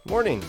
Morning.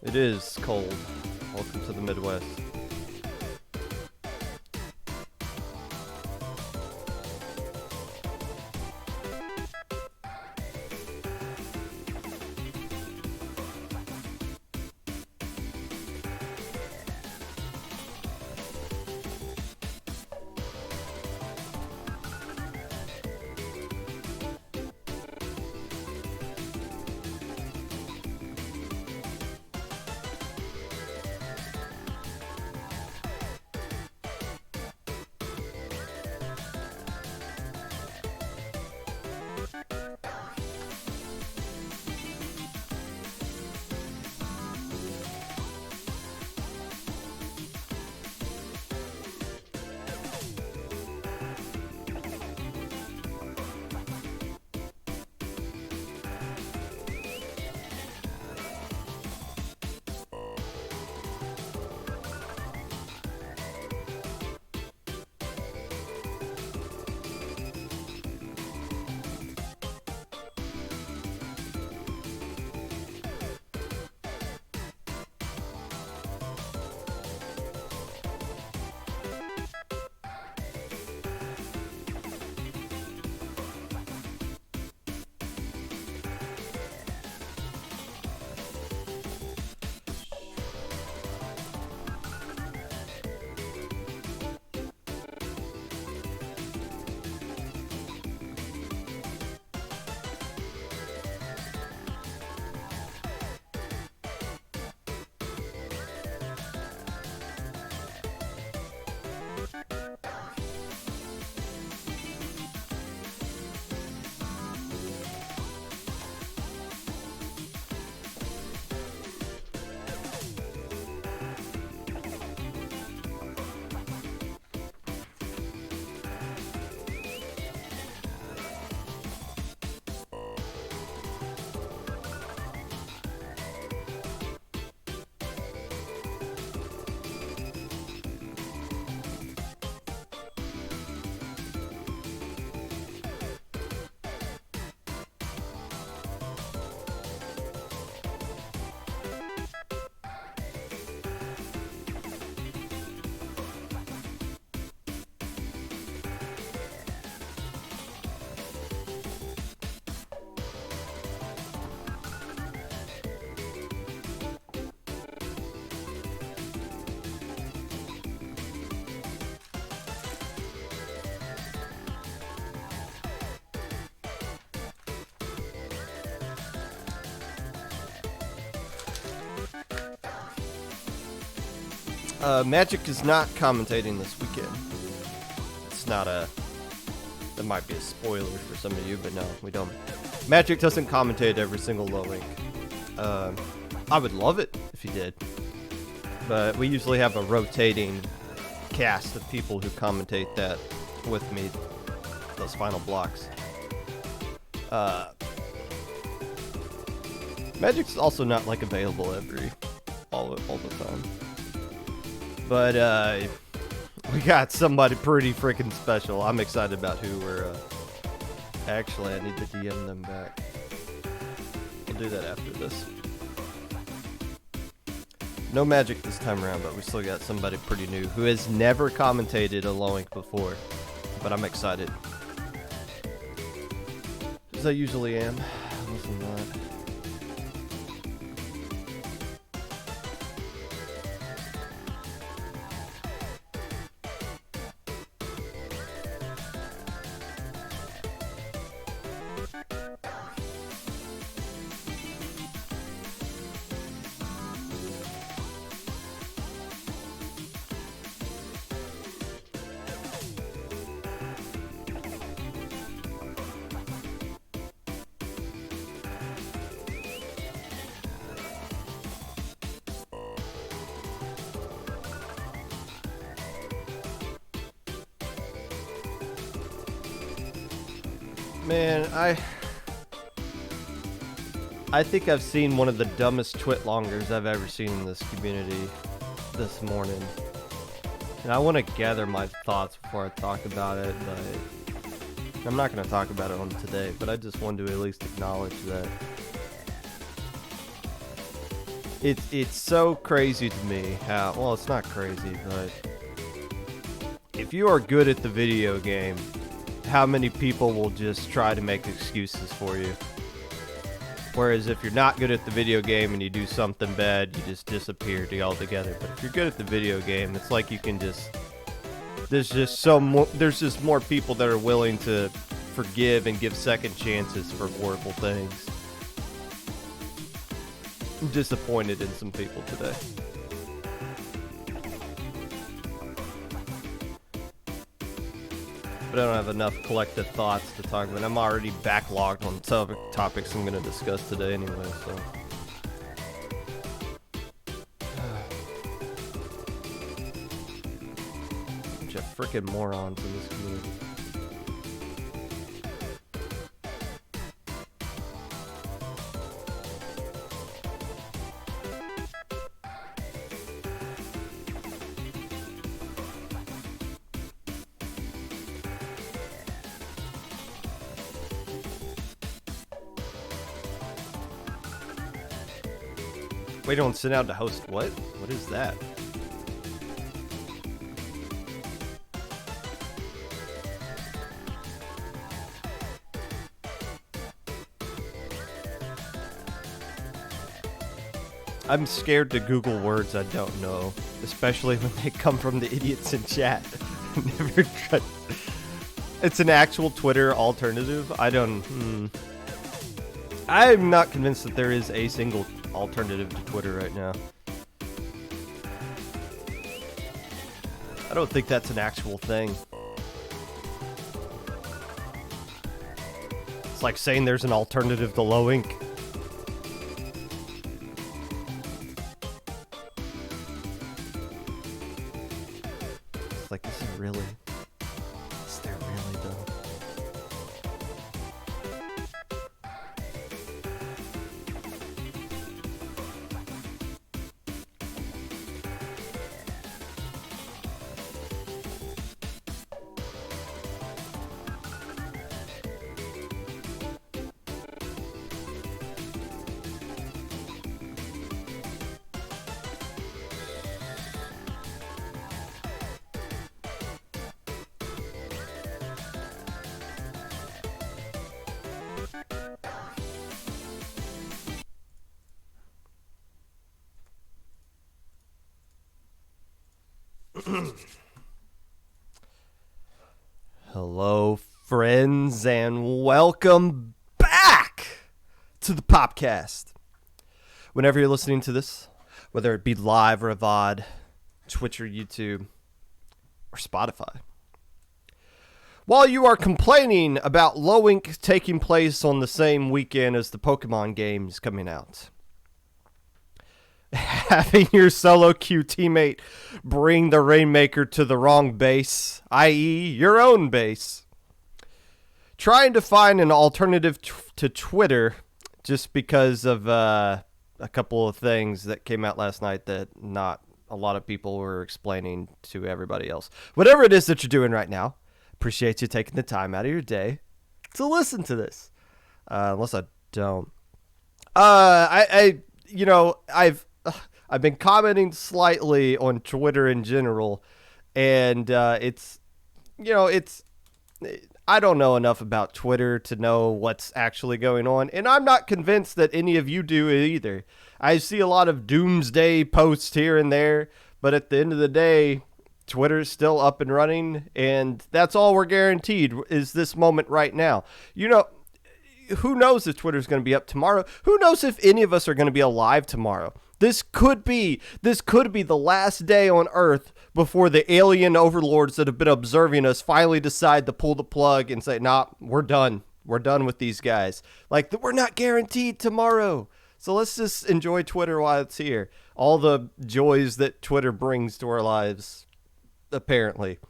It is cold. Welcome to the Midwest. Magic is not commentating this weekend. It's not a... That might be a spoiler for some of you, but no, we don't. Magic doesn't commentate every single low link. I would love it if he did. But we usually have a rotating cast of people who commentate that with me, those final blocks. Magic's also not like available all the time. But we got somebody pretty freaking special. I'm excited about who we're... Actually, I need to DM them back. We'll do that after this. No Magic this time around, but we still got somebody pretty new who has never commentated a low ink before. But I'm excited. As I usually am. Listen to that. Man, I think I've seen one of the dumbest twit-longers I've ever seen in this community this morning. And I want to gather my thoughts before I talk about it, but I'm not going to talk about it on today, but I just wanted to at least acknowledge that it's so crazy to me how, well, it's not crazy, but if you are good at the video game, how many people will just try to make excuses for you. Whereas if you're not good at the video game and you do something bad, you just disappear altogether. But if you're good at the video game, it's like you can just, there's just more people that are willing to forgive and give second chances for horrible things. I'm disappointed in some people today. But I don't have enough collective thoughts to talk about. I'm already backlogged on topics I'm going to discuss today anyway, so. Bunch of freaking morons in this community. Wait on sit down to host what? What is that? I'm scared to Google words I don't know, especially when they come from the idiots in chat. Never tried. It's an actual Twitter alternative. I'm not convinced that there is a single alternative to Twitter right now. I don't think that's an actual thing. It's like saying there's an alternative to low ink. It's like, this is really... Is there really though? Hello, friends, and welcome back to the Popcast. Whenever you're listening to this, whether it be live or a VOD, Twitch or YouTube, or Spotify, while you are complaining about low ink taking place on the same weekend as the Pokemon games coming out, having your solo queue teammate bring the Rainmaker to the wrong base, i.e. your own base, trying to find an alternative to Twitter just because of a couple of things that came out last night that not a lot of people were explaining to everybody else. Whatever it is that you're doing right now, appreciate you taking the time out of your day to listen to this. Unless I don't. I've I've been commenting slightly on Twitter in general, and it's I don't know enough about Twitter to know what's actually going on, and I'm not convinced that any of you do either. I see a lot of doomsday posts here and there, but at the end of the day, Twitter's still up and running, and that's all we're guaranteed is this moment right now. Who knows if Twitter's going to be up tomorrow? Who knows if any of us are going to be alive tomorrow? This could be the last day on Earth before the alien overlords that have been observing us finally decide to pull the plug and say, nah, we're done. We're done with these guys. Like, we're not guaranteed tomorrow. So let's just enjoy Twitter while it's here. All the joys that Twitter brings to our lives, apparently.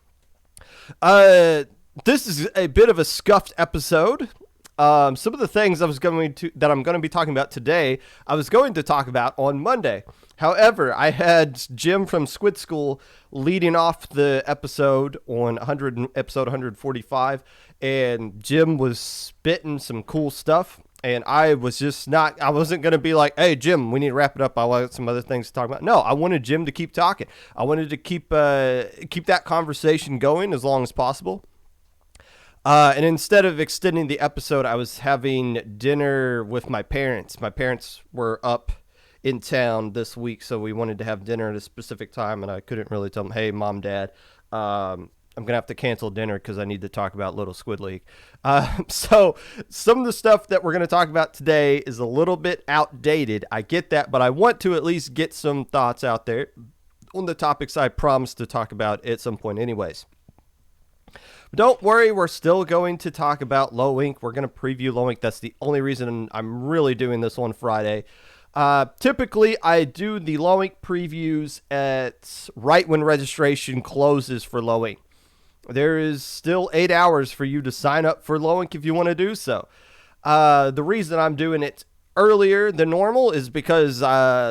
This is a bit of a scuffed episode. Some of the things I'm going to be talking about today, I was going to talk about on Monday. However, I had Jim from Squid School leading off the episode on episode 145, and Jim was spitting some cool stuff, and I wasn't going to be like, hey, Jim, we need to wrap it up. I want some other things to talk about. No, I wanted Jim to keep talking. I wanted to keep that conversation going as long as possible. And instead of extending the episode, I was having dinner with my parents. My parents were up in town this week, so we wanted to have dinner at a specific time, and I couldn't really tell them, hey, Mom, Dad, I'm going to have to cancel dinner because I need to talk about Little Squid League. So some of the stuff that we're going to talk about today is a little bit outdated. I get that, but I want to at least get some thoughts out there on the topics I promised to talk about at some point anyways. Don't worry, we're still going to talk about Low Ink. We're going to preview Low Ink. That's the only reason I'm really doing this on Friday. Typically, I do the Low Ink previews at right when registration closes for Low Ink. There is still 8 hours for you to sign up for Low Ink if you want to do so. The reason I'm doing it earlier than normal is because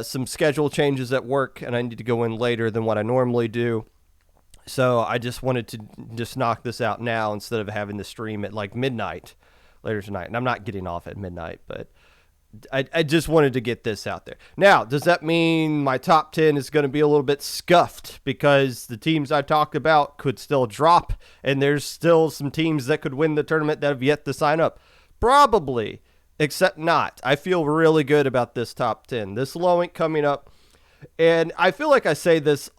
some schedule changes at work, and I need to go in later than what I normally do. So I just wanted to just knock this out now instead of having to stream at like midnight later tonight. And I'm not getting off at midnight, but I just wanted to get this out there. Now, does that mean my top 10 is going to be a little bit scuffed because the teams I talked about could still drop and there's still some teams that could win the tournament that have yet to sign up? Probably, except not. I feel really good about this top 10. This Low Ink coming up, and I feel like I say this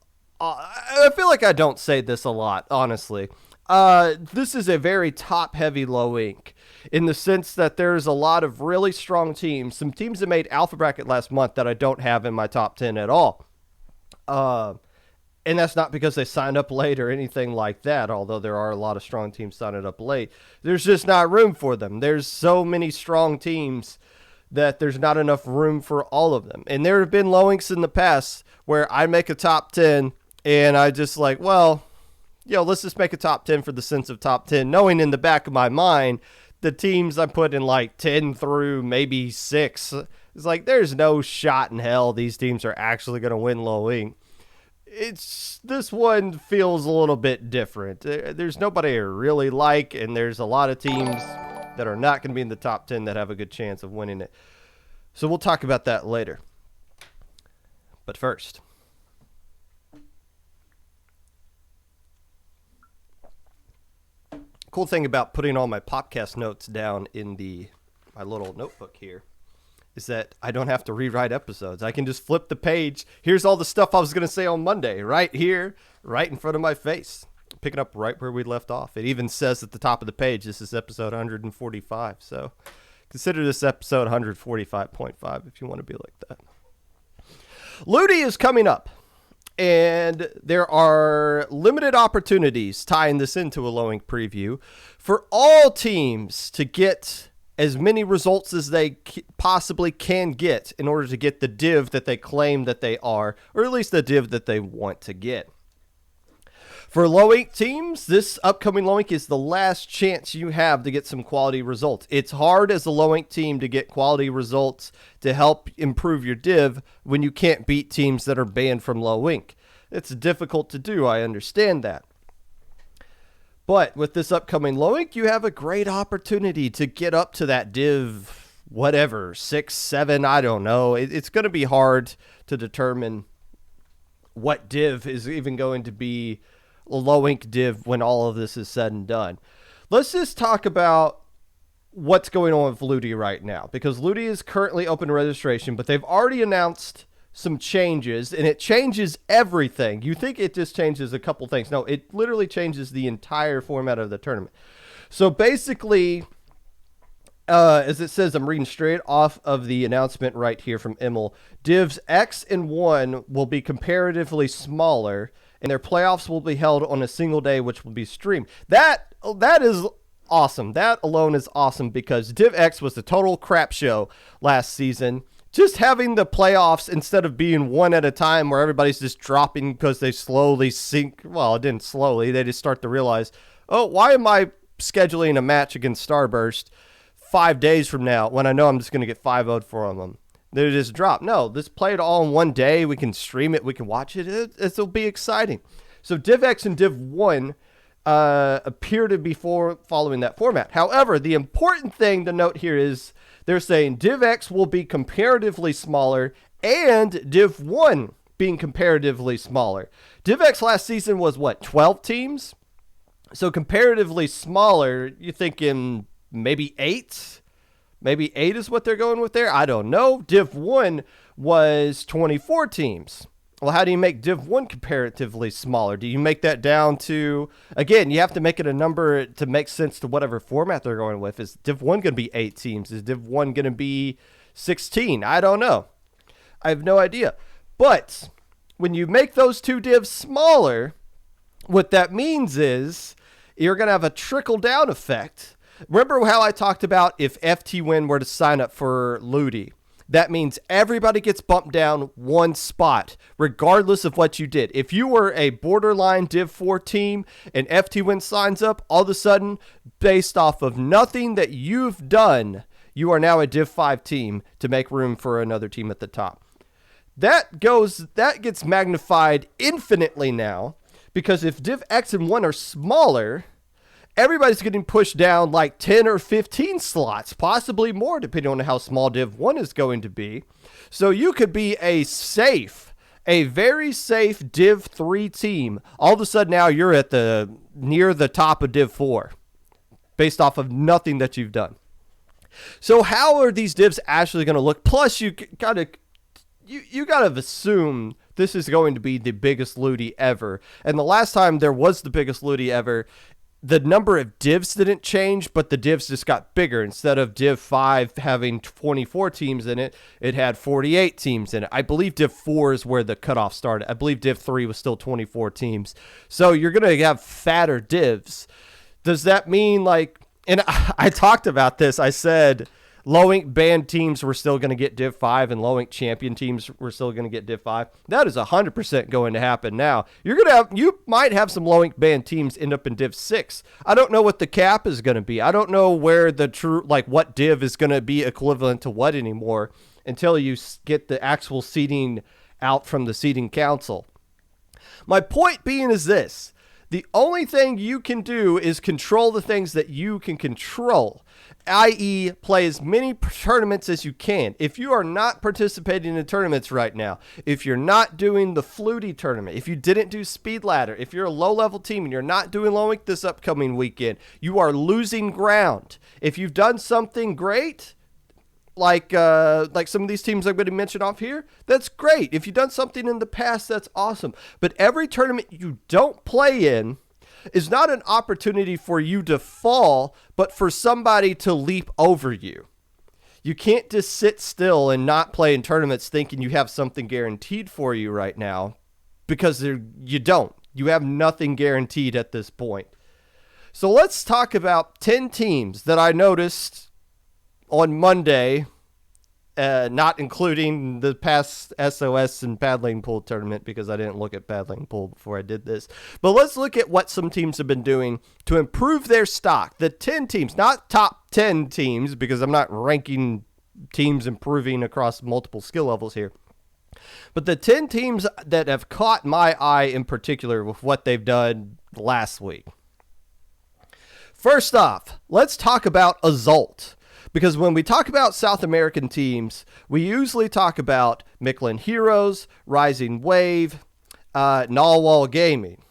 I feel like I don't say this a lot, honestly. This is a very top-heavy Low Ink in the sense that there's a lot of really strong teams. Some teams that made Alpha Bracket last month that I don't have in my top 10 at all. And that's not because they signed up late or anything like that, although there are a lot of strong teams signing up late. There's just not room for them. There's so many strong teams that there's not enough room for all of them. And there have been Low Inks in the past where I make a top 10 and I just like, well, let's just make a top 10 for the sense of top 10, knowing in the back of my mind, the teams I put in like 10 through maybe 6, it's like, there's no shot in hell these teams are actually going to win Low Ink. This one feels a little bit different. There's nobody I really like, and there's a lot of teams that are not going to be in the top 10 that have a good chance of winning it. So we'll talk about that later. But first, cool thing about putting all my Popcast notes down in my little notebook here is that I don't have to rewrite episodes. I can just flip the page. Here's all the stuff I was going to say on Monday, right here, right in front of my face. Picking up right where we left off. It even says at the top of the page, this is episode 145. So consider this episode 145.5 if you want to be like that. Ludi is coming up. And there are limited opportunities, tying this into a Low Ink preview, for all teams to get as many results as they possibly can get in order to get the div that they claim that they are, or at least the div that they want to get. For Low Ink teams, this upcoming Low Ink is the last chance you have to get some quality results. It's hard as a Low Ink team to get quality results to help improve your div when you can't beat teams that are banned from Low Ink. It's difficult to do, I understand that. But with this upcoming Low Ink, you have a great opportunity to get up to that div whatever, 6, 7, I don't know. It's going to be hard to determine what div is even going to be a low ink div when all of this is said and done. Let's just talk about what's going on with Ludi right now, because Ludi is currently open registration, but they've already announced some changes, and it changes everything. You think it just changes a couple things. No, it literally changes the entire format of the tournament. So basically, as it says, I'm reading straight off of the announcement right here from Immel, Divs X and 1 will be comparatively smaller, and their playoffs will be held on a single day, which will be streamed. That is awesome. That alone is awesome, because Div X was a total crap show last season. Just having the playoffs instead of being one at a time where everybody's just dropping because they slowly sink. Well, it didn't slowly. They just start to realize, oh, why am I scheduling a match against Starburst 5 days from now when I know I'm just going to get 5-0'd for them? They just drop. No, let's play it all in one day. We can stream it. We can watch it. It'll be exciting. So Div X and Div 1 appear to be following that format. However, the important thing to note here is they're saying Div X will be comparatively smaller and Div 1 being comparatively smaller. Div X last season was, 12 teams? So comparatively smaller, you're thinking maybe 8? Maybe 8 is what they're going with there? I don't know. Div 1 was 24 teams. Well, how do you make Div 1 comparatively smaller? Do you make that down to, again, you have to make it a number to make sense to whatever format they're going with. Is Div 1 going to be 8 teams? Is Div 1 going to be 16? I don't know. I have no idea. But when you make those two divs smaller, what that means is you're going to have a trickle-down effect. Remember how I talked about if FT-Win were to sign up for Ludi? That means everybody gets bumped down one spot, regardless of what you did. If you were a borderline Div 4 team and FT-Win signs up, all of a sudden, based off of nothing that you've done, you are now a Div 5 team to make room for another team at the top. That gets magnified infinitely now, because if Div X and 1 are smaller, everybody's getting pushed down like 10 or 15 slots, possibly more, depending on how small Div 1 is going to be. So you could be a very safe Div 3 team. All of a sudden now you're at near the top of Div 4, based off of nothing that you've done. So how are these divs actually going to look? Plus, you gotta assume this is going to be the biggest Ludi ever. And the last time there was the biggest Ludi ever, the number of divs didn't change, but the divs just got bigger. Instead of Div 5 having 24 teams in it, it had 48 teams in it. I believe Div 4 is where the cutoff started. I believe Div 3 was still 24 teams. So you're going to have fatter divs. Does that mean and I talked about this, I said low ink banned teams were still going to get Div 5 and low ink champion teams were still going to get Div 5. That is 100% going to happen now. You might have some low ink banned teams end up in Div 6. I don't know what the cap is going to be. I don't know where the true, what div is going to be equivalent to what anymore until you get the actual seeding out from the seeding council. My point being is this. The only thing you can do is control the things that you can control, i.e. play as many tournaments as you can. If you are not participating in tournaments right now, if you're not doing the Flutie tournament, if you didn't do Speed Ladder, if you're a low-level team and you're not doing low ink this upcoming weekend, you are losing ground. If you've done something great, like some of these teams I'm going to mention off here, that's great. If you've done something in the past, that's awesome. But every tournament you don't play in is not an opportunity for you to fall, but for somebody to leap over you. You can't just sit still and not play in tournaments thinking you have something guaranteed for you right now, because you don't. You have nothing guaranteed at this point. So let's talk about 10 teams that I noticed on Monday, not including the past SOS and Paddling Pool tournament, because I didn't look at Paddling Pool before I did this. But let's look at what some teams have been doing to improve their stock. The 10 teams, not top 10 teams, because I'm not ranking teams improving across multiple skill levels here. But the 10 teams that have caught my eye in particular with what they've done last week. First off, let's talk about Azult. Because when we talk about South American teams, we usually talk about Michelin Heroes, Rising Wave, Narwhal Gaming.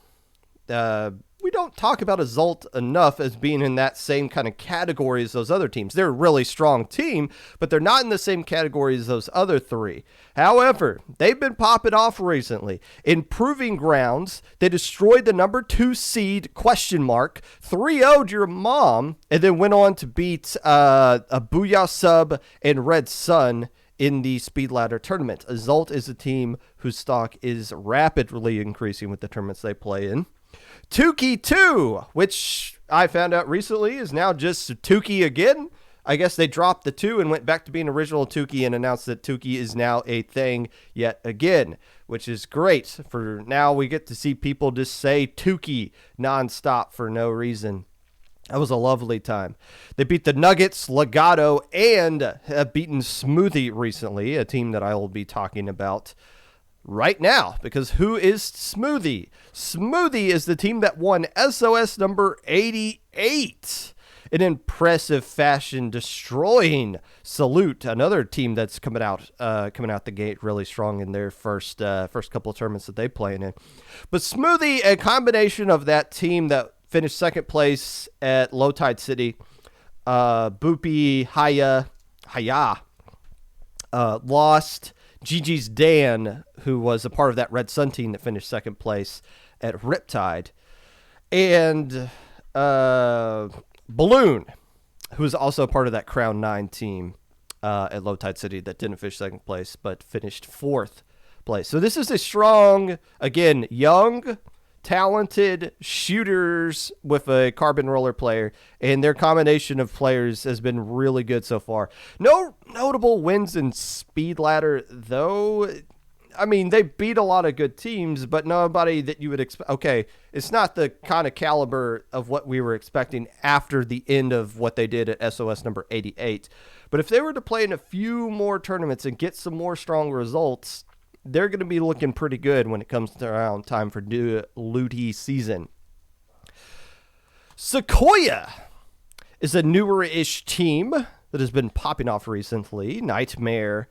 We don't talk about Azult enough as being in that same kind of category as those other teams. They're a really strong team, but they're not in the same category as those other three. However, they've been popping off recently. In Proving Grounds, they destroyed the number 2 seed, 3-0'd your mom, and then went on to beat a Booyah Sub and Red Sun in the Speed Ladder tournament. Azult is a team whose stock is rapidly increasing with the tournaments they play in. Tukey 2, which I found out recently is now just Tukey again. I guess they dropped the 2 and went back to being original Tukey and announced that Tukey is now a thing yet again, which is great. For now, we get to see people just say Tukey nonstop for no reason. That was a lovely time. They beat the Nuggets, Legato, and have beaten Smoothie recently, a team that I will be talking about right now, because who is Smoothie? Smoothie is the team that won SOS number 88 in impressive fashion, destroying Salute, another team that's coming out the gate really strong in their first couple of tournaments that they play in. But Smoothie, a combination of that team that finished second place at Low Tide City, Boopy Haya lost. Gigi's Dan, who was a part of that Red Sun team that finished second place at Riptide, and Balloon, who was also a part of that Crown 9 team at Low Tide City that didn't finish second place but finished fourth place. So this is a strong, again, young, talented shooters with a carbon roller player, and their combination of players has been really good so far. No notable wins in Speed Ladder, though. I mean, they beat a lot of good teams, but nobody that you would expect. Okay, it's not the kind of caliber of what we were expecting after the end of what they did at SOS number 88. But if they were to play in a few more tournaments and get some more strong results, they're going to be looking pretty good when it comes to around time for new Looty season. Sequoia is a newer-ish team that has been popping off recently. Nightmare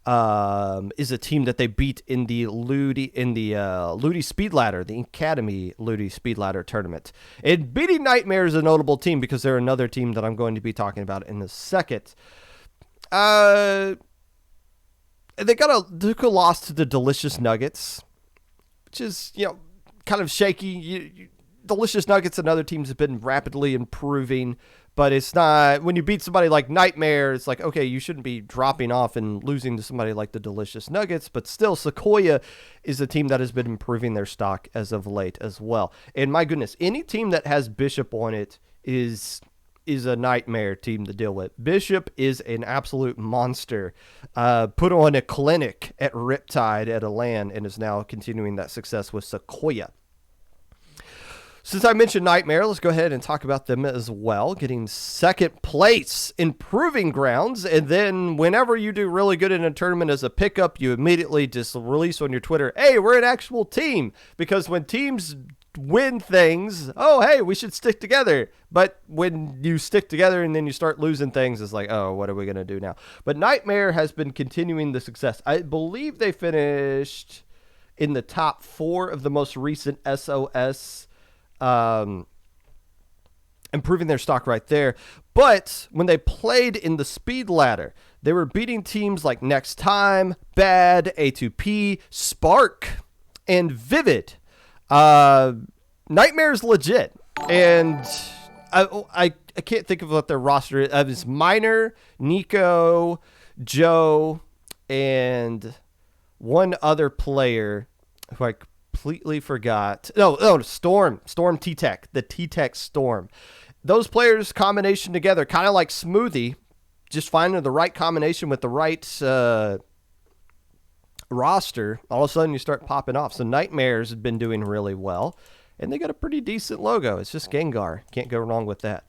is a team that they beat in the Looty Speed Ladder, the Academy Looty Speed Ladder tournament. And beating Nightmare is a notable team because they're another team that I'm going to be talking about in a second. They took a loss to the Delicious Nuggets, which is, kind of shaky. Delicious Nuggets and other teams have been rapidly improving, but it's not, when you beat somebody like Nightmare, it's like, okay, you shouldn't be dropping off and losing to somebody like the Delicious Nuggets, but still, Sequoia is a team that has been improving their stock as of late as well. And my goodness, any team that has Bishop on it is a nightmare team to deal with. Bishop is an absolute monster. Put on a clinic at Riptide at a LAN and is now continuing that success with Sequoia. Since I mentioned Nightmare, let's go ahead and talk about them as well. Getting second place in Proving Grounds, and then whenever you do really good in a tournament as a pickup, you immediately just release on your Twitter, hey, we're an actual team. Because when teams win things, oh, hey, we should stick together. But when you stick together and then you start losing things, it's like, oh, what are we going to do now? But Nightmare has been continuing the success. I believe they finished in the top 4 of the most recent SOS, improving their stock right there. But when they played in the Speed Ladder, they were beating teams like Next Time, Bad, A2P, Spark, and Vivid. Nightmare's legit, and I can't think of what their roster is. It's Miner, Nico, Joe, and one other player who I completely forgot. No, Storm T-Tech, the T-Tech Storm. Those players combination together, kind of like Smoothie, just finding the right combination with the right roster, all of a sudden you start popping off. So Nightmares have been doing really well, and they got a pretty decent logo. It's just Gengar. Can't go wrong with that.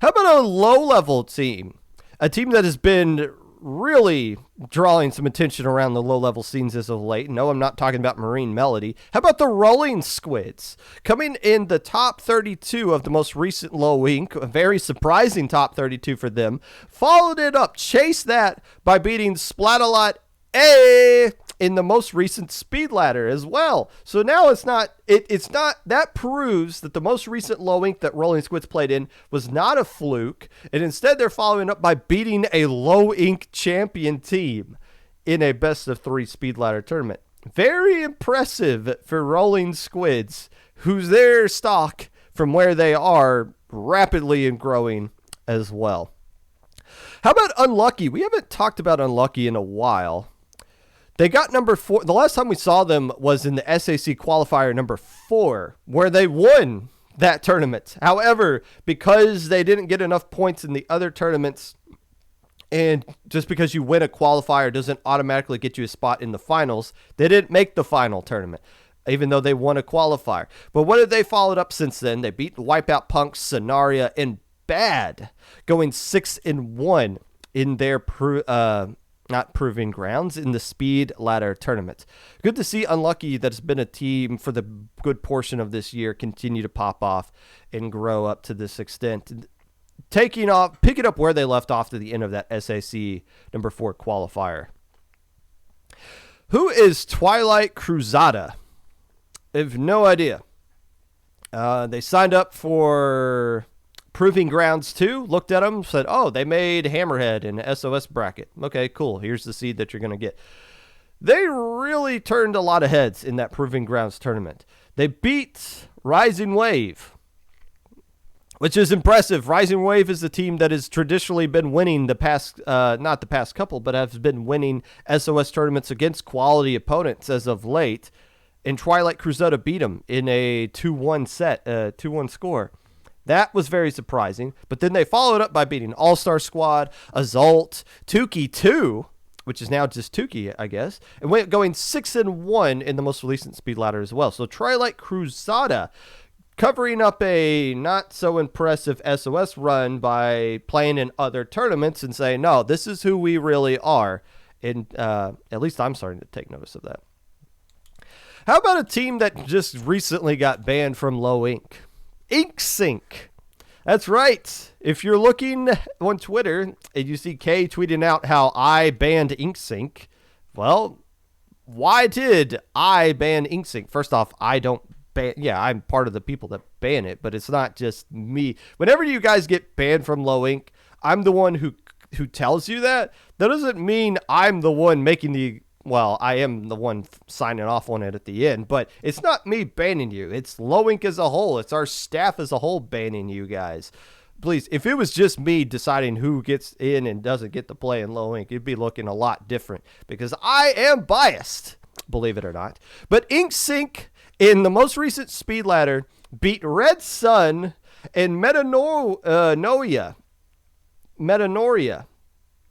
How about a low-level team? A team that has been really drawing some attention around the low-level scenes as of late. No, I'm not talking about Marine Melody. How about the Rolling Squids? Coming in the top 32 of the most recent Low Inc., a very surprising top 32 for them. Followed it up, chased that by beating Splat-A-Lot A in the most recent Speed Ladder as well. So now it's not, that proves that the most recent Low Inc. that Rolling Squids played in was not a fluke, and instead they're following up by beating a Low Inc. champion team in a best of 3 Speed Ladder tournament. Very impressive for Rolling Squids, whose their stock from where they are rapidly and growing as well. How about Unlucky? We haven't talked about Unlucky in a while. They got number 4. The last time we saw them was in the SAC qualifier number 4, where they won that tournament. However, because they didn't get enough points in the other tournaments, and just because you win a qualifier doesn't automatically get you a spot in the finals, they didn't make the final tournament, even though they won a qualifier. But what have they followed up since then? They beat Wipeout Punk, Sonaria, and Bad, going 6-1 in their not proving grounds in the Speed Ladder tournament. Good to see Unlucky that's been a team for the good portion of this year continue to pop off and grow up to this extent. Picking up where they left off to the end of that SAC number 4 qualifier. Who is Twilight Cruzada? I have no idea. They signed up for Proving Grounds 2, looked at them, said, oh, they made Hammerhead in the SOS bracket. Okay, cool. Here's the seed that you're going to get. They really turned a lot of heads in that Proving Grounds tournament. They beat Rising Wave, which is impressive. Rising Wave is the team that has traditionally been winning the past, not the past couple, but has been winning SOS tournaments against quality opponents as of late. And Twilight Cruzada beat them in a 2-1 set, 2-1 score. That was very surprising. But then they followed up by beating All-Star Squad, Azult, Tukey 2, which is now just Tukey, I guess, and went going 6-1 in the most recent Speed Ladder as well. So Twilight Cruzada covering up a not so impressive SOS run by playing in other tournaments and saying, no, this is who we really are. And at least I'm starting to take notice of that. How about a team that just recently got banned from Low Inc.? Ink Sync. That's right. If you're looking on Twitter and you see Kay tweeting out how I banned Ink Sync, well, why did I ban Ink Sync? First off, I don't ban. Yeah, I'm part of the people that ban it, but it's not just me. Whenever you guys get banned from Low Inc., I'm the one who tells you that. That doesn't mean I'm the one making the. Well, I am the one signing off on it at the end, but it's not me banning you. It's Low Inc. as a whole. It's our staff as a whole banning you guys. Please, if it was just me deciding who gets in and doesn't get to play in Low Inc., it'd be looking a lot different because I am biased, believe it or not. But Ink Sync in the most recent Speed Ladder beat Red Sun and Metanoria.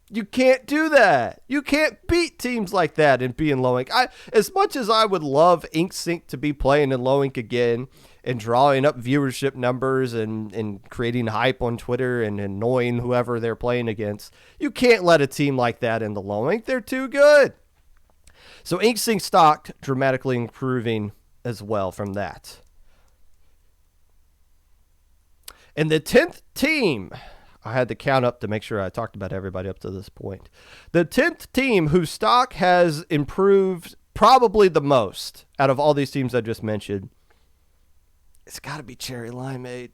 You can't do that. You can't beat teams like that and be in Low Inc. As much as I would love Ink Sync to be playing in Low Inc. again and drawing up viewership numbers and creating hype on Twitter and annoying whoever they're playing against, you can't let a team like that in the Low Inc. They're too good. So Ink Sync stock dramatically improving as well from that. And the 10th team, I had to count up to make sure I talked about everybody up to this point. The 10th team whose stock has improved probably the most out of all these teams I just mentioned, it's got to be Cherry Limeade.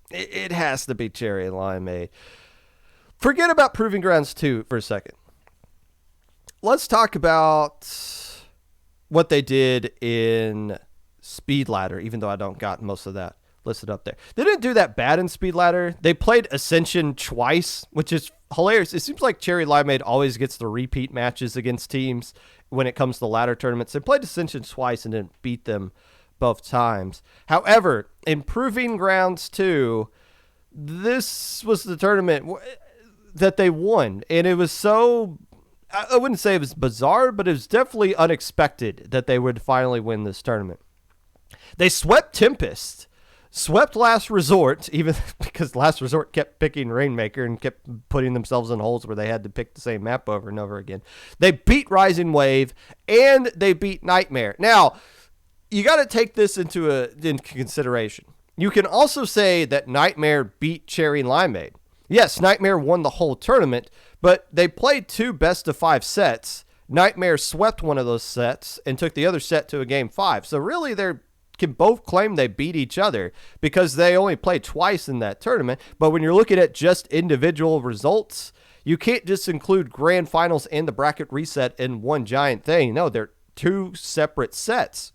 It has to be Cherry Limeade. Forget about Proving Grounds 2 for a second. Let's talk about what they did in Speed Ladder, even though I don't got most of that listed up there. They didn't do that bad in Speed Ladder. They played Ascension twice, which is hilarious. It seems like Cherry Limeade always gets the repeat matches against teams when it comes to ladder tournaments. They played Ascension twice and didn't beat them both times. However, in Proving Grounds 2, this was the tournament that they won. And it was so, I wouldn't say it was bizarre, but it was definitely unexpected that they would finally win this tournament. They swept Tempest. Swept Last Resort, even because Last Resort kept picking Rainmaker and kept putting themselves in holes where they had to pick the same map over and over again. They beat Rising Wave, and they beat Nightmare. Now, you got to take this into consideration. You can also say that Nightmare beat Cherry Limeade. Yes, Nightmare won the whole tournament, but they played 2 best-of-5 sets. Nightmare swept one of those sets and took the other set to a game 5. So really, they can both claim they beat each other because they only played twice in that tournament. But when you're looking at just individual results, you can't just include grand finals and the bracket reset in one giant thing. No, they're 2 separate sets.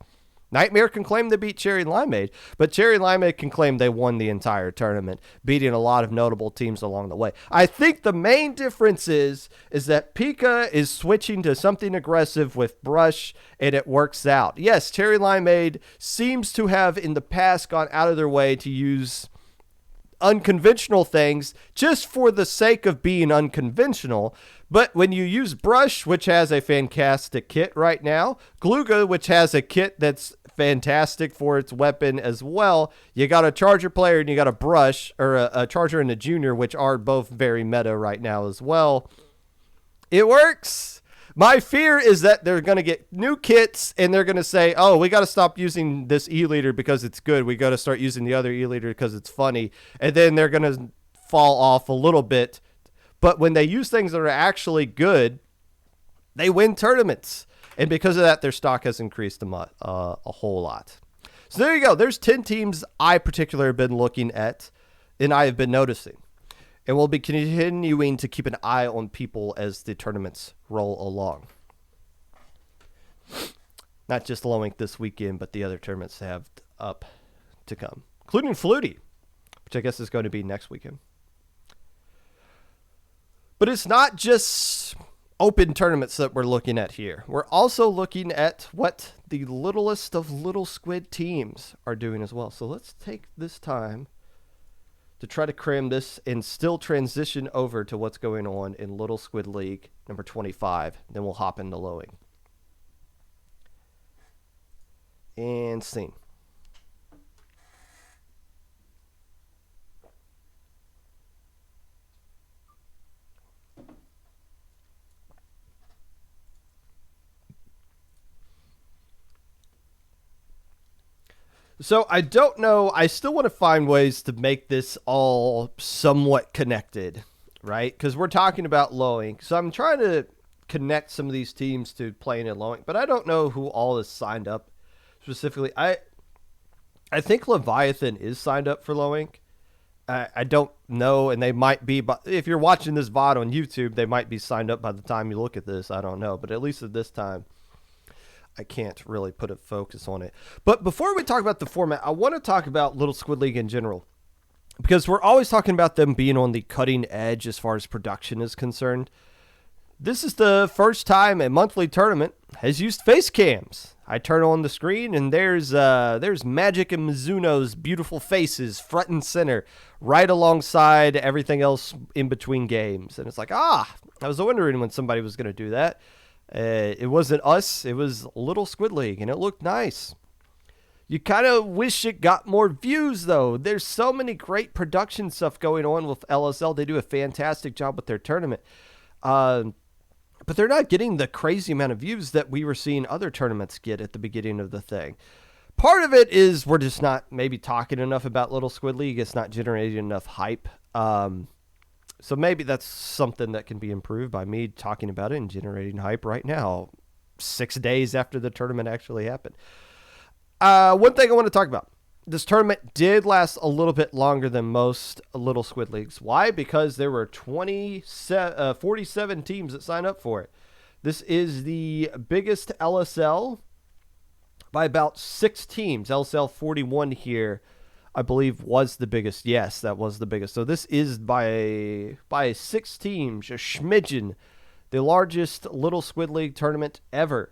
Nightmare can claim they beat Cherry Limeade, but Cherry Limeade can claim they won the entire tournament, beating a lot of notable teams along the way. I think the main difference is that Pika is switching to something aggressive with Brush, and it works out. Yes, Cherry Limeade seems to have in the past gone out of their way to use unconventional things just for the sake of being unconventional. But when you use Brush, which has a fantastic kit right now, Gluga, which has a kit that's fantastic for its weapon as well, you got a Charger player and you got a Brush, or a Charger and a Junior, which are both very meta right now as well. It works. My fear is that they're going to get new kits and they're going to say, oh, we got to stop using this E-Leader because it's good. We got to start using the other E-Leader because it's funny. And then they're going to fall off a little bit. But when they use things that are actually good, they win tournaments. And because of that, their stock has increased a whole lot. So there you go. There's 10 teams I particularly have been looking at and I have been noticing. And we'll be continuing to keep an eye on people as the tournaments roll along. Not just Lowink this weekend, but the other tournaments have up to come, including Flutie, which I guess is going to be next weekend. But it's not just open tournaments that we're looking at here. We're also looking at what the littlest of little squid teams are doing as well. So let's take this time to try to cram this and still transition over to what's going on in Little Squid League number 25. Then we'll hop into Lowing. And scene. So I don't know. I still want to find ways to make this all somewhat connected, right? Because we're talking about Lowink. So I'm trying to connect some of these teams to playing in Lowink, but I don't know who all is signed up specifically. I think Leviathan is signed up for Lowink. I don't know, and they might be, but if you're watching this VOD on YouTube, they might be signed up by the time you look at this. I don't know, but at least at this time, I can't really put a focus on it. But before we talk about the format, I want to talk about Little Squid League in general, because we're always talking about them being on the cutting edge as far as production is concerned. This is the first time a monthly tournament has used face cams. I turn on the screen and there's Magic and Mizuno's beautiful faces front and center, right alongside everything else in between games. And it's like, I was wondering when somebody was going to do that. It wasn't us. It was Little Squid League, and it looked nice. You kind of wish it got more views, though. There's so many great production stuff going on with LSL. They do a fantastic job with their tournament. But they're not getting the crazy amount of views that we were seeing other tournaments get at the beginning of the thing. Part of it is we're just not maybe talking enough about Little Squid League. It's not generating enough hype. So maybe that's something that can be improved by me talking about it and generating hype right now, 6 days after the tournament actually happened. One thing I want to talk about. This tournament did last a little bit longer than most Little Squid Leagues. Why? Because there were 47 teams that signed up for it. This is the biggest LSL by about 6 teams. LSL 41 here, I believe, was the biggest. Yes, that was the biggest. So this is by 6 teams, a smidgen, the largest Little Squid League tournament ever.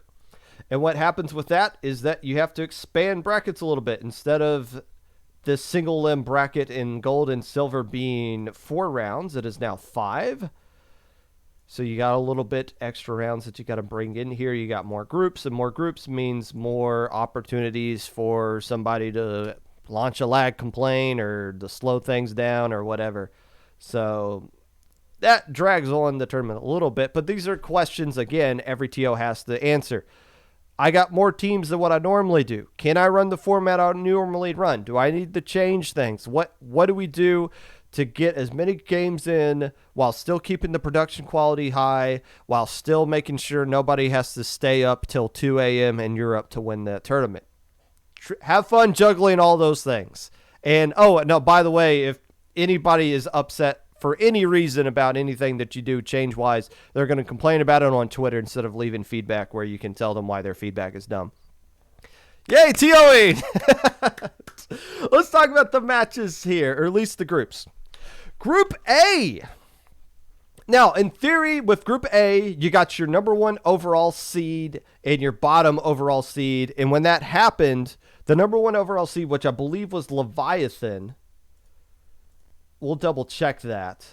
And what happens with that is that you have to expand brackets a little bit. Instead of the single limb bracket in gold and silver being 4 rounds, it is now 5. So you got a little bit extra rounds that you got to bring in here. You got more groups, and more groups means more opportunities for somebody to launch a lag complaint or to slow things down or whatever. So that drags on the tournament a little bit, but these are questions, again, every TO has to answer. I got more teams than what I normally do. Can I run the format I normally run? Do I need to change things? What do we do to get as many games in while still keeping the production quality high, while still making sure nobody has to stay up till 2 a.m. in Europe to win that tournament? Have fun juggling all those things. And, oh, no, by the way, if anybody is upset for any reason about anything that you do change-wise, they're going to complain about it on Twitter instead of leaving feedback where you can tell them why their feedback is dumb. Yay, TOing! Let's talk about the matches here, or at least the groups. Group A. Now, in theory, with Group A, you got your number 1 overall seed and your bottom overall seed. And when that happened, the number 1 overall seed, which I believe was Leviathan, we'll double check that,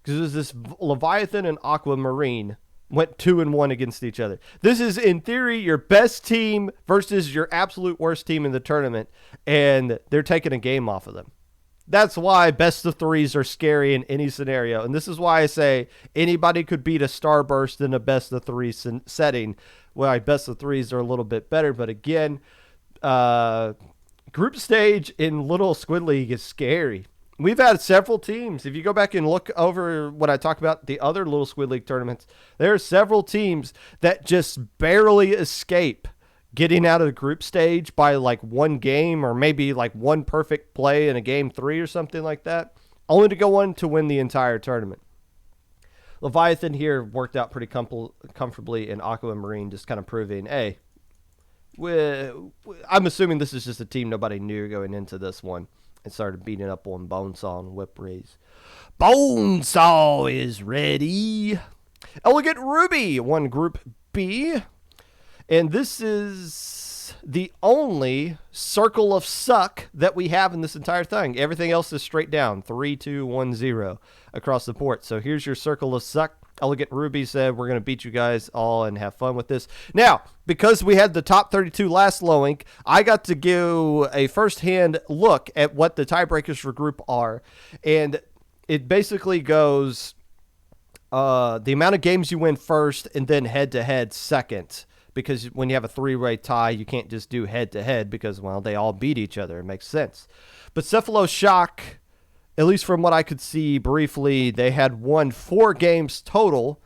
because it was this Leviathan and Aquamarine went 2-1 against each other. This is, in theory, your best team versus your absolute worst team in the tournament, and they're taking a game off of them. That's why best of threes are scary in any scenario. And this is why I say anybody could beat a Starburst in a best of three setting. Well, best of threes are a little bit better. But again, group stage in Little Squid League is scary. We've had several teams. If you go back and look over when I talk about the other Little Squid League tournaments, there are several teams that just barely escape getting out of the group stage by like one game, or maybe like one perfect play in a game 3 or something like that, only to go on to win the entire tournament. Leviathan here worked out pretty comfortably in Aquamarine, just kind of proving, hey, I'm assuming this is just a team nobody knew going into this one, and started beating up on Bonesaw and Whip Rays. Bonesaw is ready. Elegant Ruby won Group B. And this is the only circle of suck that we have in this entire thing. Everything else is straight down, 3-2-1-0 across the board. So here's your circle of suck. Elegant Ruby said, we're going to beat you guys all and have fun with this. Now, because we had the top 32 last low link, I got to give a first-hand look at what the tiebreakers for group are. And it basically goes the amount of games you win first and then head-to-head second. Because when you have a 3-way tie, you can't just do head-to-head because, well, they all beat each other. It makes sense. But Cephalo Shock, at least from what I could see briefly, they had won 4 games total,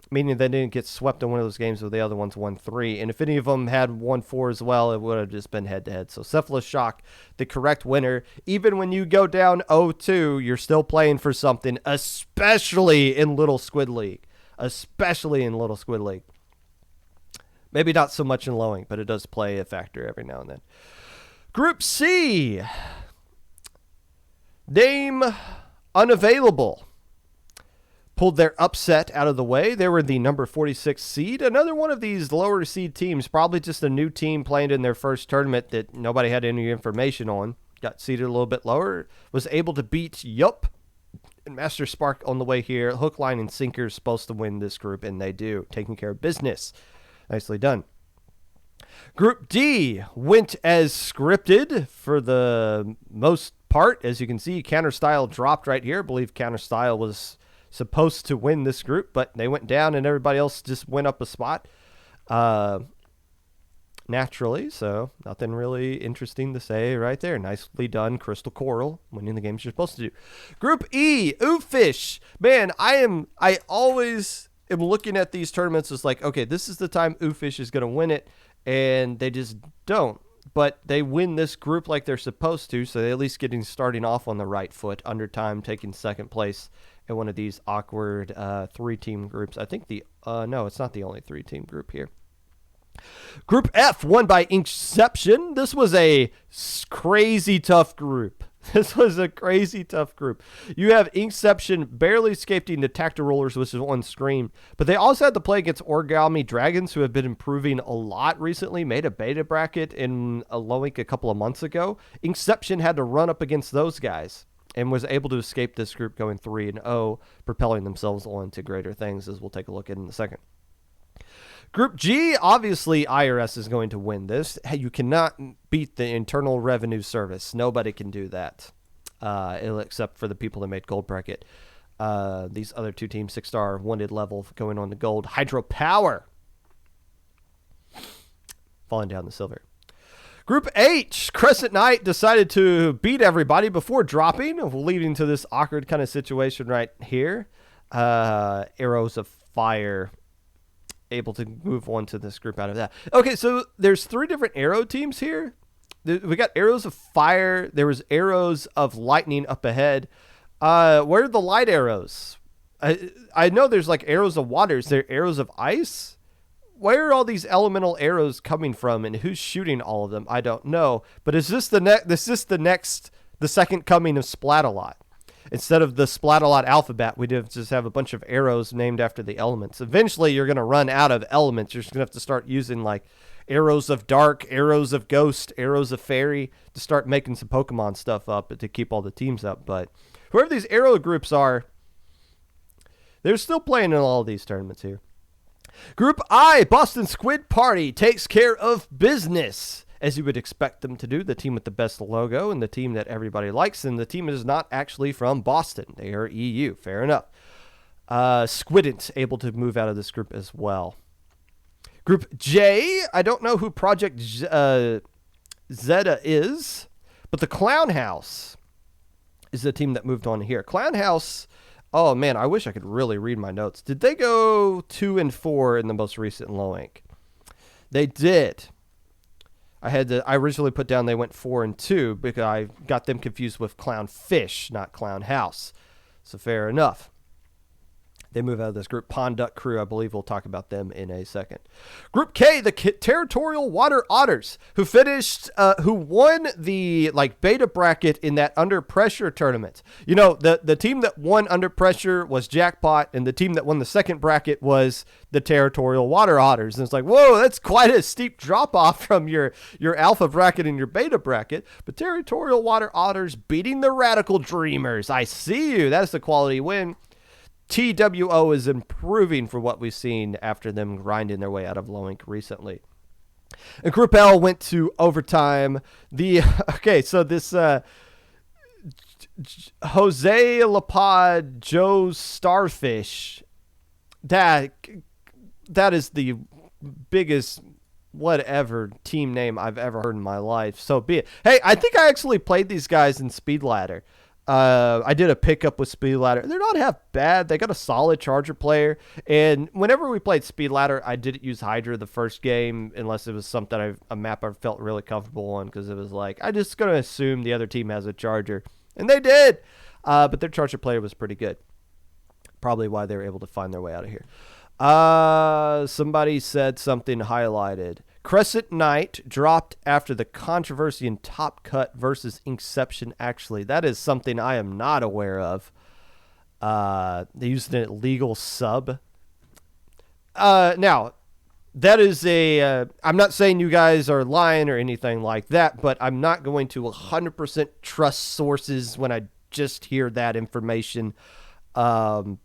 meaning they didn't get swept in one of those games where the other ones won 3. And if any of them had won 4 as well, it would have just been head-to-head. So Cephalo Shock, the correct winner. Even when you go down 0-2, you're still playing for something, especially in Little Squid League. Especially in Little Squid League. Maybe not so much in lowing, but it does play a factor every now and then. Group C. Name Unavailable pulled their upset out of the way. They were the number 46 seed. Another one of these lower seed teams, probably just a new team playing in their first tournament that nobody had any information on. Got seeded a little bit lower. Was able to beat Yup and Master Spark on the way here. Hook, line, and sinker is supposed to win this group, and they do. Taking care of business. Nicely done. Group D went as scripted for the most part. As you can see, Counter Style dropped right here. I believe Counter Style was supposed to win this group, but they went down and everybody else just went up a spot naturally. So nothing really interesting to say right there. Nicely done, Crystal Coral, winning the games you're supposed to do. Group E, Oofish. Man, I always am looking at these tournaments as like, okay, this is the time Oofish is going to win it, and they just don't. But they win this group like they're supposed to, so they at least starting off on the right foot, under time, taking second place in one of these awkward 3-team groups. I think no, it's not the only 3-team group here. Group F, won by Inkception. This was a crazy tough group. This was a crazy tough group. You have Inkception barely escaping the Tactor Rollers, which is on screen. But they also had to play against Origami Dragons, who have been improving a lot recently. Made a beta bracket in a low link a couple of months ago. Inkception had to run up against those guys and was able to escape this group going 3-0, propelling themselves on to greater things, as we'll take a look at in a second. Group G, obviously IRS is going to win this. Hey, you cannot beat the Internal Revenue Service. Nobody can do that, except for the people that made Gold Bracket. These other two teams, 6-star, wanted level, going on to Gold. Hydropower falling down to Silver. Group H, Crescent Knight decided to beat everybody before dropping, leading to this awkward kind of situation right here. Arrows of Fire able to move on to this group out of that. Okay, so there's 3 different arrow teams here. We got Arrows of Fire. There was Arrows of Lightning up ahead. Where are the light arrows? I know there's like Arrows of Water. Is there Arrows of Ice? Where are all these elemental arrows coming from, and who's shooting all of them? I don't know. But is this the second coming of Splat-A-Lot? Instead of the Splat-A-Lot alphabet, we just have a bunch of arrows named after the elements. Eventually, you're going to run out of elements. You're just going to have to start using like Arrows of Dark, Arrows of Ghost, Arrows of Fairy to start making some Pokemon stuff up to keep all the teams up. But whoever these arrow groups are, they're still playing in all of these tournaments here. Group I, Boston Squid Party takes care of business, as you would expect them to do. The team with the best logo and the team that everybody likes, and the team is not actually from Boston. They are EU. Fair enough. Squident able to move out of this group as well. Group J, I don't know who Project Zeta is, but the Clown House is the team that moved on here. Clown House, oh man, I wish I could really read my notes. Did they go 2-4 in the most recent low ink? They did. I originally put down they went 4-2 because I got them confused with Clown Fish, not Clown House. So fair enough. They move out of this group. Pond Duck Crew, I believe we'll talk about them in a second. Group K, the Territorial Water Otters, who won the beta bracket in that Under Pressure tournament. You know, the team that won Under Pressure was Jackpot, and the team that won the second bracket was the Territorial Water Otters. And it's like, whoa, that's quite a steep drop off from your alpha bracket and your beta bracket. But Territorial Water Otters beating the Radical Dreamers. I see you. That's the quality win. TWO is improving for what we've seen after them grinding their way out of low ink recently. And Group L went to overtime. So this Jose Lapod, Joe Starfish, that is the biggest whatever team name I've ever heard in my life. So be it. Hey, I think I actually played these guys in Speed Ladder. I did a pickup with Speed Ladder. They're not half bad. They got a solid Charger player. And whenever we played Speed Ladder, I didn't use Hydra the first game unless it was something a map I felt really comfortable on, because it was like, I just going to assume the other team has a Charger. And they did. But their Charger player was pretty good. Probably why they were able to find their way out of here. Somebody said something highlighted. Crescent Knight dropped after the controversy in Top Cut versus Inception. Actually, that is something I am not aware of. They used an illegal sub. Now, that is I'm not saying you guys are lying or anything like that, but I'm not going to 100% trust sources when I just hear that information. So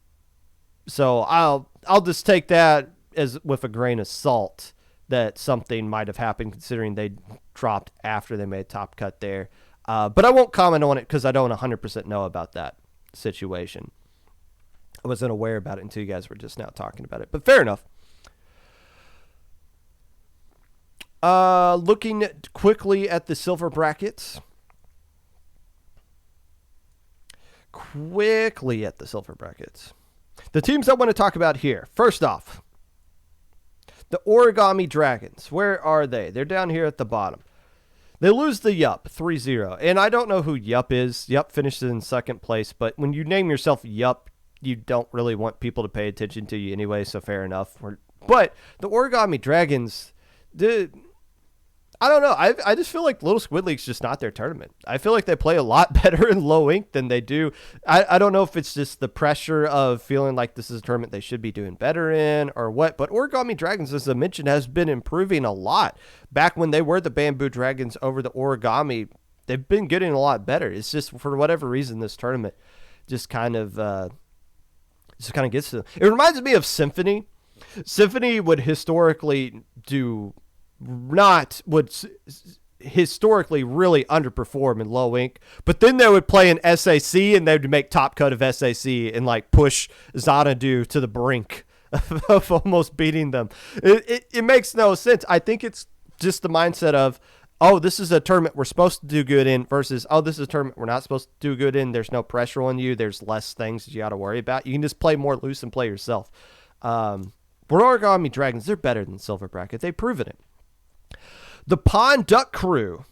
I'll just take that as with a grain of salt, that something might have happened considering they dropped after they made Top Cut there. But I won't comment on it because I don't 100% know about that situation. I wasn't aware about it until you guys were just now talking about it. But fair enough. Looking quickly at the silver brackets. The teams I want to talk about here. First off, the Origami Dragons. Where are they? They're down here at the bottom. They lose the Yup 3-0. And I don't know who Yup is. Yup finished in second place. But when you name yourself Yup, you don't really want people to pay attention to you anyway. So fair enough. But the Origami Dragons, I don't know. I just feel like Little Squid League's just not their tournament. I feel like they play a lot better in low ink than they do. I don't know if it's just the pressure of feeling like this is a tournament they should be doing better in or what. But Origami Dragons, as I mentioned, has been improving a lot. Back when they were the Bamboo Dragons over the Origami, they've been getting a lot better. It's just for whatever reason this tournament just kind of gets to them. It reminds me of Symphony. Symphony would historically historically really underperform in low ink, but then they would play in SAC and they would make top cut of SAC and like push Xanadu to the brink of almost beating them. It makes no sense. I think it's just the mindset of, oh, this is a tournament we're supposed to do good in versus, oh, this is a tournament we're not supposed to do good in. There's no pressure on you. There's less things that you got to worry about. You can just play more loose and play yourself. Origami Dragons, they're better than Silver Bracket. They've proven it. The Pond Duck Crew.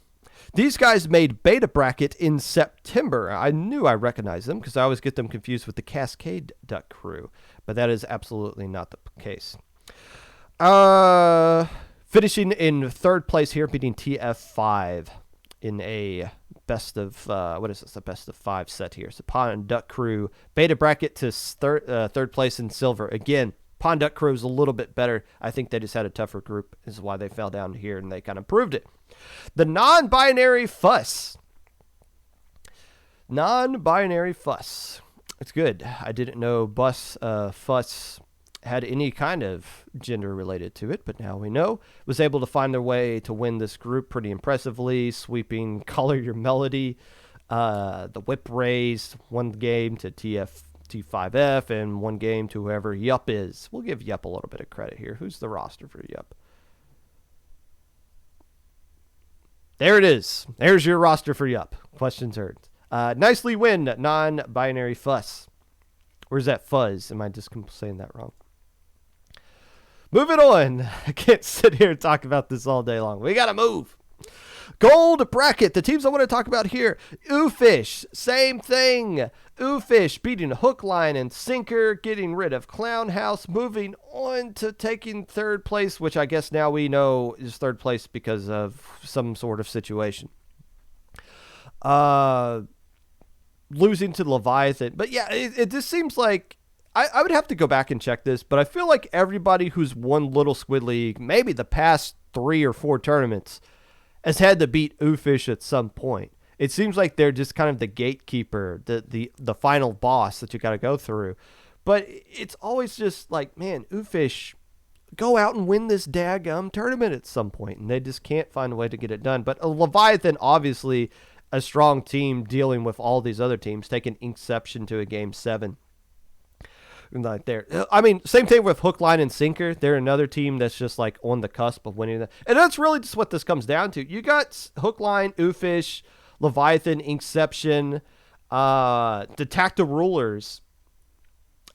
These guys made Beta Bracket in September. I knew I recognized them because I always get them confused with the Cascade Duck Crew, but that is absolutely not the case. Finishing in third place here, beating TF5 in a best of, a best of 5 set here. So Pond Duck Crew, Beta Bracket to third place in silver. Again, Pond Duck Crew is a little bit better. I think they just had a tougher group. This is why they fell down here, and they kind of proved it. The Non-Binary Fuss. Non-Binary Fuss. It's good. I didn't know Fuss had any kind of gender related to it, but now we know. Was able to find their way to win this group pretty impressively, sweeping Color Your Melody, the Whip Rays, one game to T5F, and one game to whoever Yup is. We'll give Yup a little bit of credit here. Who's the roster for Yup? There it is. There's your roster for Yup. Questions heard. Nicely win, Non-Binary Fuss. Where's that fuzz? Am I just saying that wrong? Moving on. I can't sit here and talk about this all day long. We got to move. Gold Bracket. The teams I want to talk about here. Oofish. Same thing. Oofish beating Hook, Line, and Sinker. Getting rid of Clown House. Moving on to taking third place, which I guess now we know is third place because of some sort of situation. Losing to Leviathan. But yeah, it just seems like I would have to go back and check this, but I feel like everybody who's won Little Squid League, maybe the past 3 or 4 tournaments, has had to beat Oofish at some point. It seems like they're just kind of the gatekeeper, the final boss that you got to go through. But it's always just like, man, Oofish, go out and win this daggum tournament at some point, and they just can't find a way to get it done. But Leviathan, obviously, a strong team dealing with all these other teams, taking Inception to a game 7. Like there, I mean, same thing with Hook, Line, and Sinker. They're another team that's just like on the cusp of winning that, and that's really just what this comes down to. You got Hook, Line, Oofish, Leviathan, Inception, the Tacta Rulers,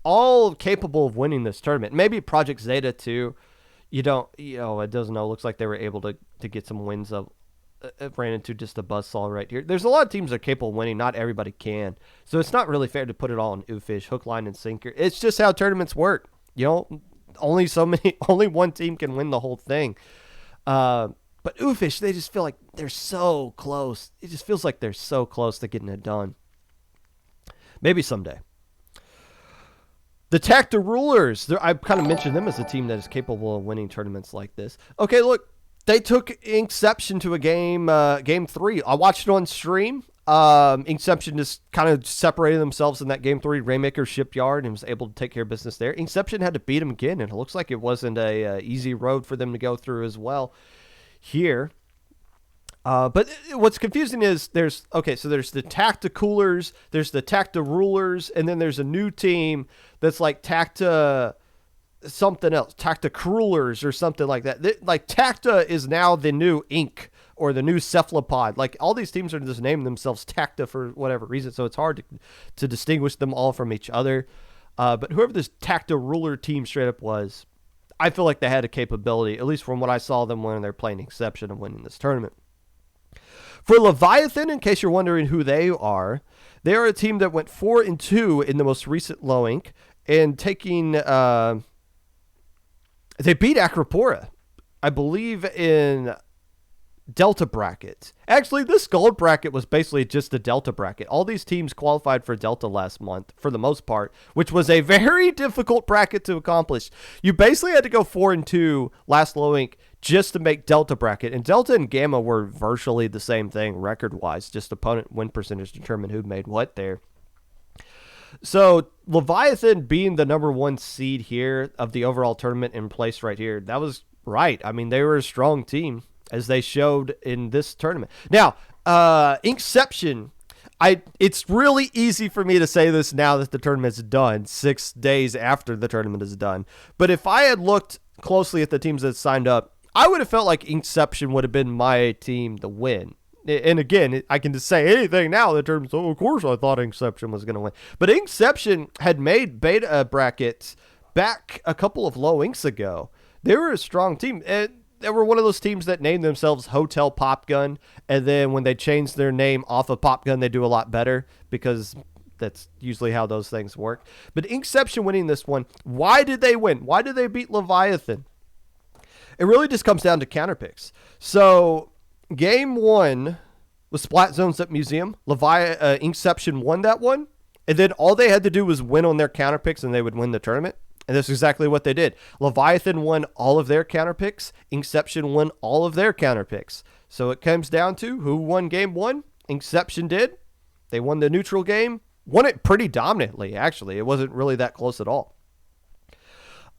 all capable of winning this tournament. Maybe Project Zeta too. It doesn't know. It looks like they were able to get some wins of. Ran into just a buzzsaw right here. There's a lot of teams that are capable of winning. Not everybody can. So it's not really fair to put it all on Oofish, Hook, Line, and Sinker. It's just how tournaments work. Only one team can win the whole thing. But Oofish, they just feel like they're so close. It just feels like they're so close to getting it done. Maybe someday. The Tacta Rulers, I kind of mentioned them as a team that is capable of winning tournaments like this. Okay, look. They took Inception to a game 3. I watched it on stream. Inception just kind of separated themselves in that game 3 Rainmaker Shipyard and was able to take care of business there. Inception had to beat them again, and it looks like it wasn't a easy road for them to go through as well here. But what's confusing is there's the Tacta Coolers, there's the Tacta Rulers, and then there's a new team that's like Tacta something else, Tacta Cruelers or something like that. Like Tacta is now the new Ink or the new Cephalopod. Like all these teams are just naming themselves Tacta for whatever reason, so it's hard to distinguish them all from each other. But whoever this Tacta Ruler team straight up was, I feel like they had a capability, at least from what I saw them when they're playing Exception and winning this tournament. For Leviathan, in case you're wondering who they are a team that went 4-2 in the most recent low ink and taking they beat Acropora, I believe, in Delta bracket. Actually, this gold bracket was basically just a Delta bracket. All these teams qualified for Delta last month, for the most part, which was a very difficult bracket to accomplish. You basically had to go 4-2 last low ink just to make Delta bracket. And Delta and Gamma were virtually the same thing record-wise. Just opponent win percentage determined who made what there. So Leviathan being the number 1 seed here of the overall tournament in place right here, that was right. I mean, they were a strong team as they showed in this tournament. Now, Inkception, it's really easy for me to say this now that the tournament's done, 6 days after the tournament is done. But if I had looked closely at the teams that signed up, I would have felt like Inkception would have been my team to win. And again, I can just say anything now in terms of, of course, I thought Inkception was going to win. But Inkception had made beta brackets back a couple of low inks ago. They were a strong team. They were one of those teams that named themselves Hotel Popgun, and then when they changed their name off of Popgun, they do a lot better because that's usually how those things work. But Inkception winning this one, why did they win? Why did they beat Leviathan? It really just comes down to counterpicks. So game 1 was Splat Zones at Museum. Inkception won that one, and then all they had to do was win on their counterpicks, and they would win the tournament. And that's exactly what they did. Leviathan won all of their counterpicks. Inkception won all of their counterpicks. So it comes down to who won game 1. Inkception did. They won the neutral game. Won it pretty dominantly, actually. It wasn't really that close at all.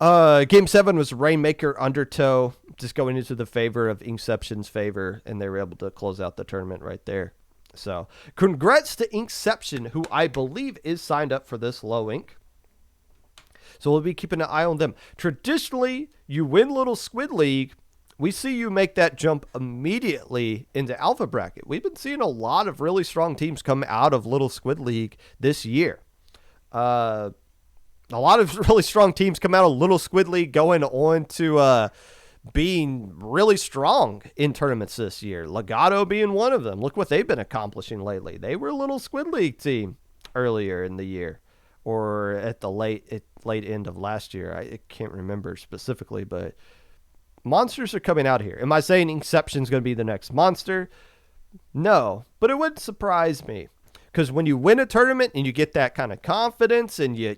Game 7 was Rainmaker Undertow, just going into the favor of Inkception's favor, and they were able to close out the tournament right there. So congrats to Inkception, who I believe is signed up for this low ink. So we'll be keeping an eye on them. Traditionally, you win Little Squid League, we see you make that jump immediately into Alpha Bracket. We've been seeing a lot of really strong teams come out of Little Squid League this year. A lot of really strong teams come out of Little Squid League going on to being really strong in tournaments this year. Legato being one of them. Look what they've been accomplishing lately. They were a Little Squid League team earlier in the year, or at the late end of last year. I can't remember specifically, but monsters are coming out here. Am I saying Inkception's going to be the next monster? No, but it wouldn't surprise me. Because when you win a tournament and you get that kind of confidence and you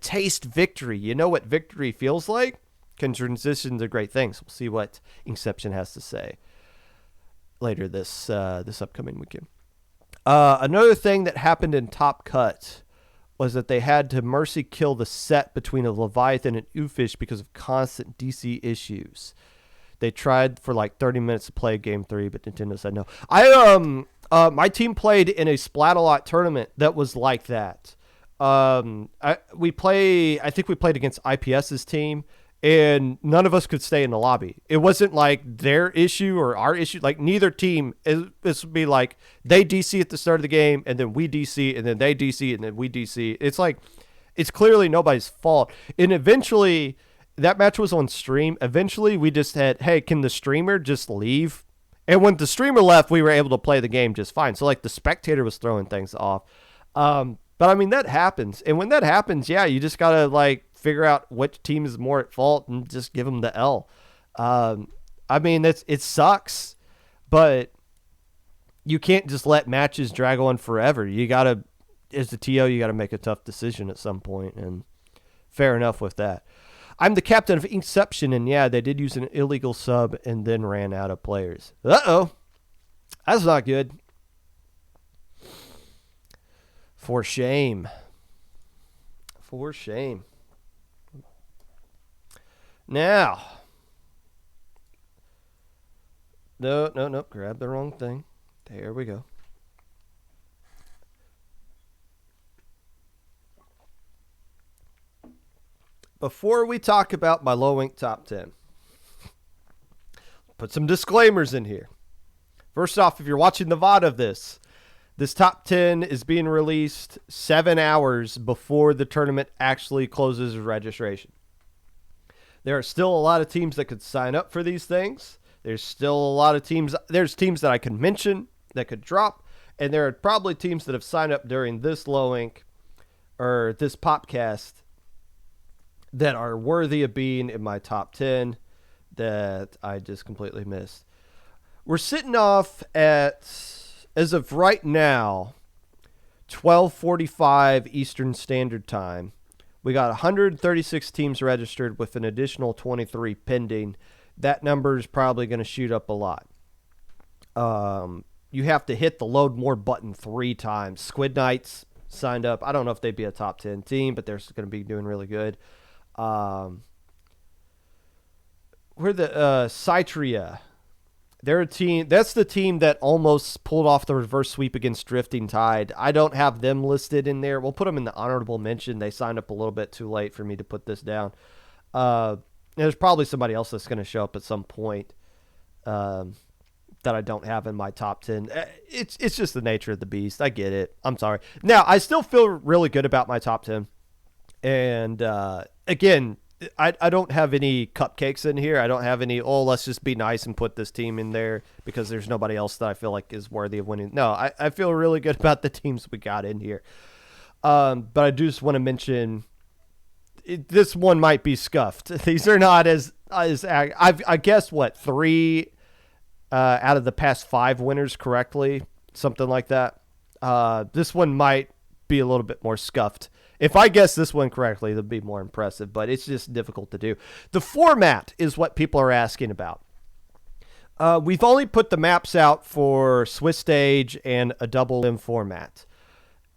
taste victory, you know what victory feels like, can transition to great things. We'll see what Inkception has to say later this upcoming weekend. Another thing that happened in Top Cut was that they had to mercy kill the set between a Leviathan and Oofish because of constant DC issues. They tried for like 30 minutes to play Game 3, but Nintendo said no. My team played in a Splat-A-Lot tournament that was like that. I think we played against IPS's team, and none of us could stay in the lobby. It wasn't like their issue or our issue. Like neither team, this would be like they DC at the start of the game, and then we DC, and then they DC, and then we DC. It's like, it's clearly nobody's fault. And eventually, that match was on stream. Eventually, we just had, hey, can the streamer just leave? And when the streamer left, we were able to play the game just fine. So like the spectator was throwing things off. But I mean, that happens. And when that happens, yeah, you just got to like figure out which team is more at fault and just give them the L. I mean, it sucks, but you can't just let matches drag on forever. You got to, as the TO, you got to make a tough decision at some point, and fair enough with that. I'm the captain of Inkception, and yeah, they did use an illegal sub and then ran out of players. Uh-oh. That's not good. For shame. For shame. Now. No. Grab the wrong thing. There we go. Before we talk about my low ink top 10, put some disclaimers in here. First off, if you're watching the VOD of this top 10 is being released 7 hours before the tournament actually closes registration. There are still a lot of teams that could sign up for these things. There's still a lot of teams. There's teams that I could mention that could drop. And there are probably teams that have signed up during this low ink or this Popcast that are worthy of being in my top 10 that I just completely missed. We're sitting off at, as of right now, 12:45 Eastern Standard Time. We got 136 teams registered with an additional 23 pending. That number is probably going to shoot up a lot. You have to hit the load more button 3 times. Squid Knights, signed up. I don't know if they'd be a top 10 team, but they're going to be doing really good. We're the Cytria. They're a team. That's the team that almost pulled off the reverse sweep against Drifting Tide. I don't have them listed in there. We'll put them in the honorable mention. They signed up a little bit too late for me to put this down. There's probably somebody else that's going to show up at some point that I don't have in my top 10. It's just the nature of the beast. I get it. I'm sorry. Now, I still feel really good about my top 10. And again, I don't have any cupcakes in here. I don't have any, let's just be nice and put this team in there because there's nobody else that I feel like is worthy of winning. No, I feel really good about the teams we got in here. But I do just want to mention this one might be scuffed. These are not as I guess what, 3 out of the past 5 winners correctly, something like that. This one might be a little bit more scuffed. If I guess this one correctly, it'll be more impressive, but it's just difficult to do. The format is what people are asking about. We've only put the maps out for Swiss Stage and a double M format.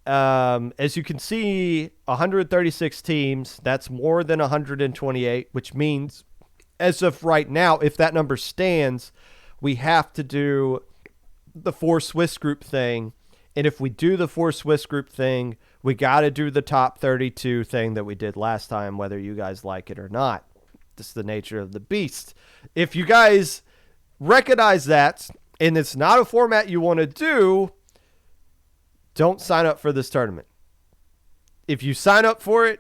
As you can see, 136 teams, that's more than 128, which means as of right now, if that number stands, we have to do the 4 Swiss group thing. And if we do the 4 Swiss group thing, we got to do the top 32 thing that we did last time, whether you guys like it or not. This is the nature of the beast. If you guys recognize that and it's not a format you want to do, don't sign up for this tournament. If you sign up for it,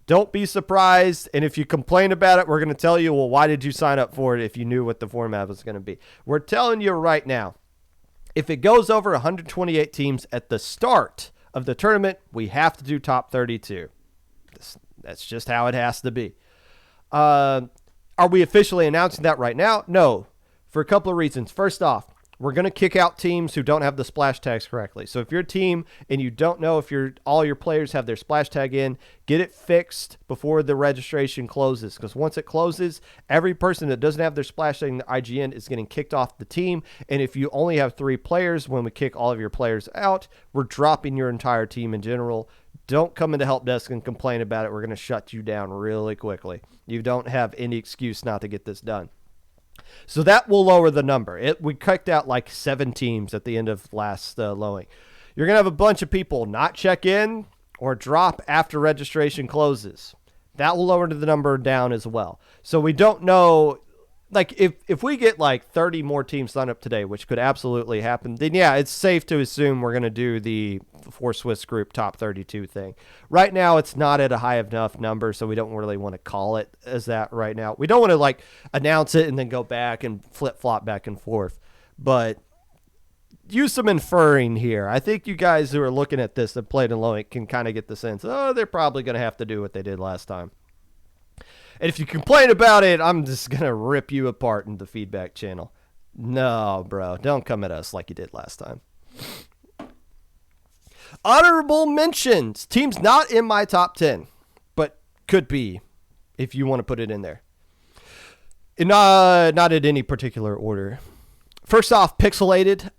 don't be surprised. And if you complain about it, we're going to tell you, well, why did you sign up for it if you knew what the format was going to be? We're telling you right now, if it goes over 128 teams at the start of the tournament, we have to do top 32. That's just how it has to be. Are we officially announcing that right now? No, for a couple of reasons. First off, we're going to kick out teams who don't have the splash tags correctly. So if you're a team and you don't know if all your players have their splash tag in, get it fixed before the registration closes. Because once it closes, every person that doesn't have their splash tag in the IGN is getting kicked off the team. And if you only have 3 players, when we kick all of your players out, we're dropping your entire team in general. Don't come into help desk and complain about it. We're going to shut you down really quickly. You don't have any excuse not to get this done. So that will lower the number. We kicked out like 7 teams at the end of last lowing. You're going to have a bunch of people not check in or drop after registration closes. That will lower the number down as well. So we don't know, like if we get like 30 more teams signed up today, which could absolutely happen, then yeah, it's safe to assume we're going to do the 4 Swiss group top 32 thing. Right now, it's not at a high enough number, so we don't really want to call it as that right now. We don't want to like announce it and then go back and flip-flop back and forth. But use some inferring here. I think you guys who are looking at this that played in Loic can kind of get the sense, they're probably going to have to do what they did last time. And if you complain about it, I'm just going to rip you apart in the feedback channel. No, bro, don't come at us like you did last time. Honorable mentions. Teams not in my top 10, but could be if you want to put it in there. Not in any particular order. First off, Pixelated.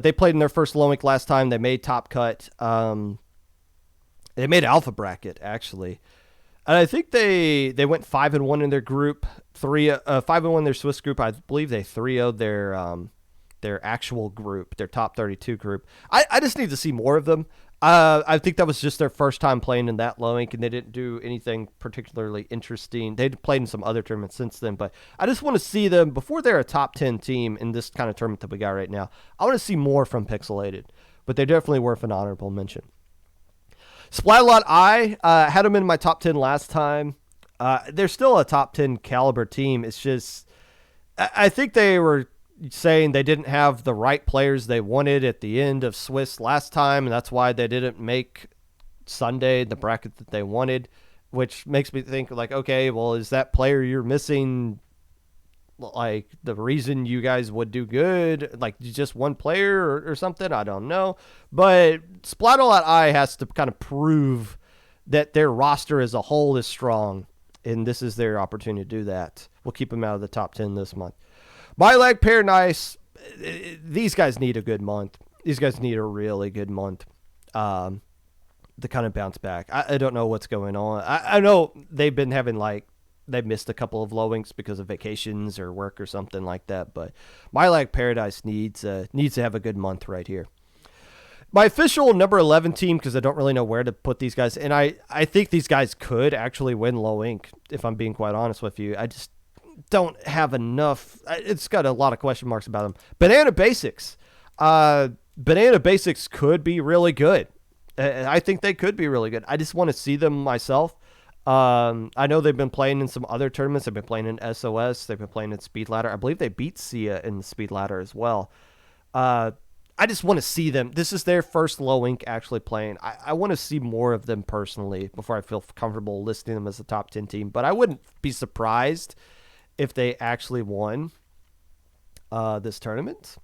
They played in their first Loic last time. They made top cut. They made alpha bracket, actually. And I think they went 5-1 in their group, 5-1 in their Swiss group. I believe they 3-0'd their actual group, their top 32 group. I just need to see more of them. I think that was just their first time playing in that Loic, and they didn't do anything particularly interesting. They'd played in some other tournaments since then, but I just want to see them before they're a top 10 team in this kind of tournament that we got right now. I want to see more from Pixelated, but they're definitely worth an honorable mention. Splat-A-Lot I had them in my top 10 last time. They're still a top 10 caliber team. It's just, I think they were saying they didn't have the right players they wanted at the end of Swiss last time, and that's why they didn't make Sunday the bracket that they wanted, which makes me think like, okay, well, is that player you're missing like the reason you guys would do good, like just one player or something? I don't know. But Splat-A-Lot I has to kind of prove that their roster as a whole is strong, and this is their opportunity to do that. We'll keep them out of the top 10 this month. My Leg Paradise, these guys need a good month. These guys need a really good month. to kind of bounce back. I don't know what's going on. I know they've been having they've missed a couple of low inks because of vacations or work or something like that. But My Lag Paradise needs to have a good month right here. My official number 11 team, because I don't really know where to put these guys, and I think these guys could actually win low ink, if I'm being quite honest with you. I just don't have enough. It's got a lot of question marks about them. Banana Basics. Banana Basics could be really good. I think they could be really good. I just want to see them myself. I know they've been playing in some other tournaments. They've been playing in SOS. They've been playing in Speed Ladder. I believe they beat Sia in the Speed Ladder as well. I just want to see them. This is their first low ink actually playing. I want to see more of them personally before I feel comfortable listing them as a top 10 team. But I wouldn't be surprised if they actually won this tournament.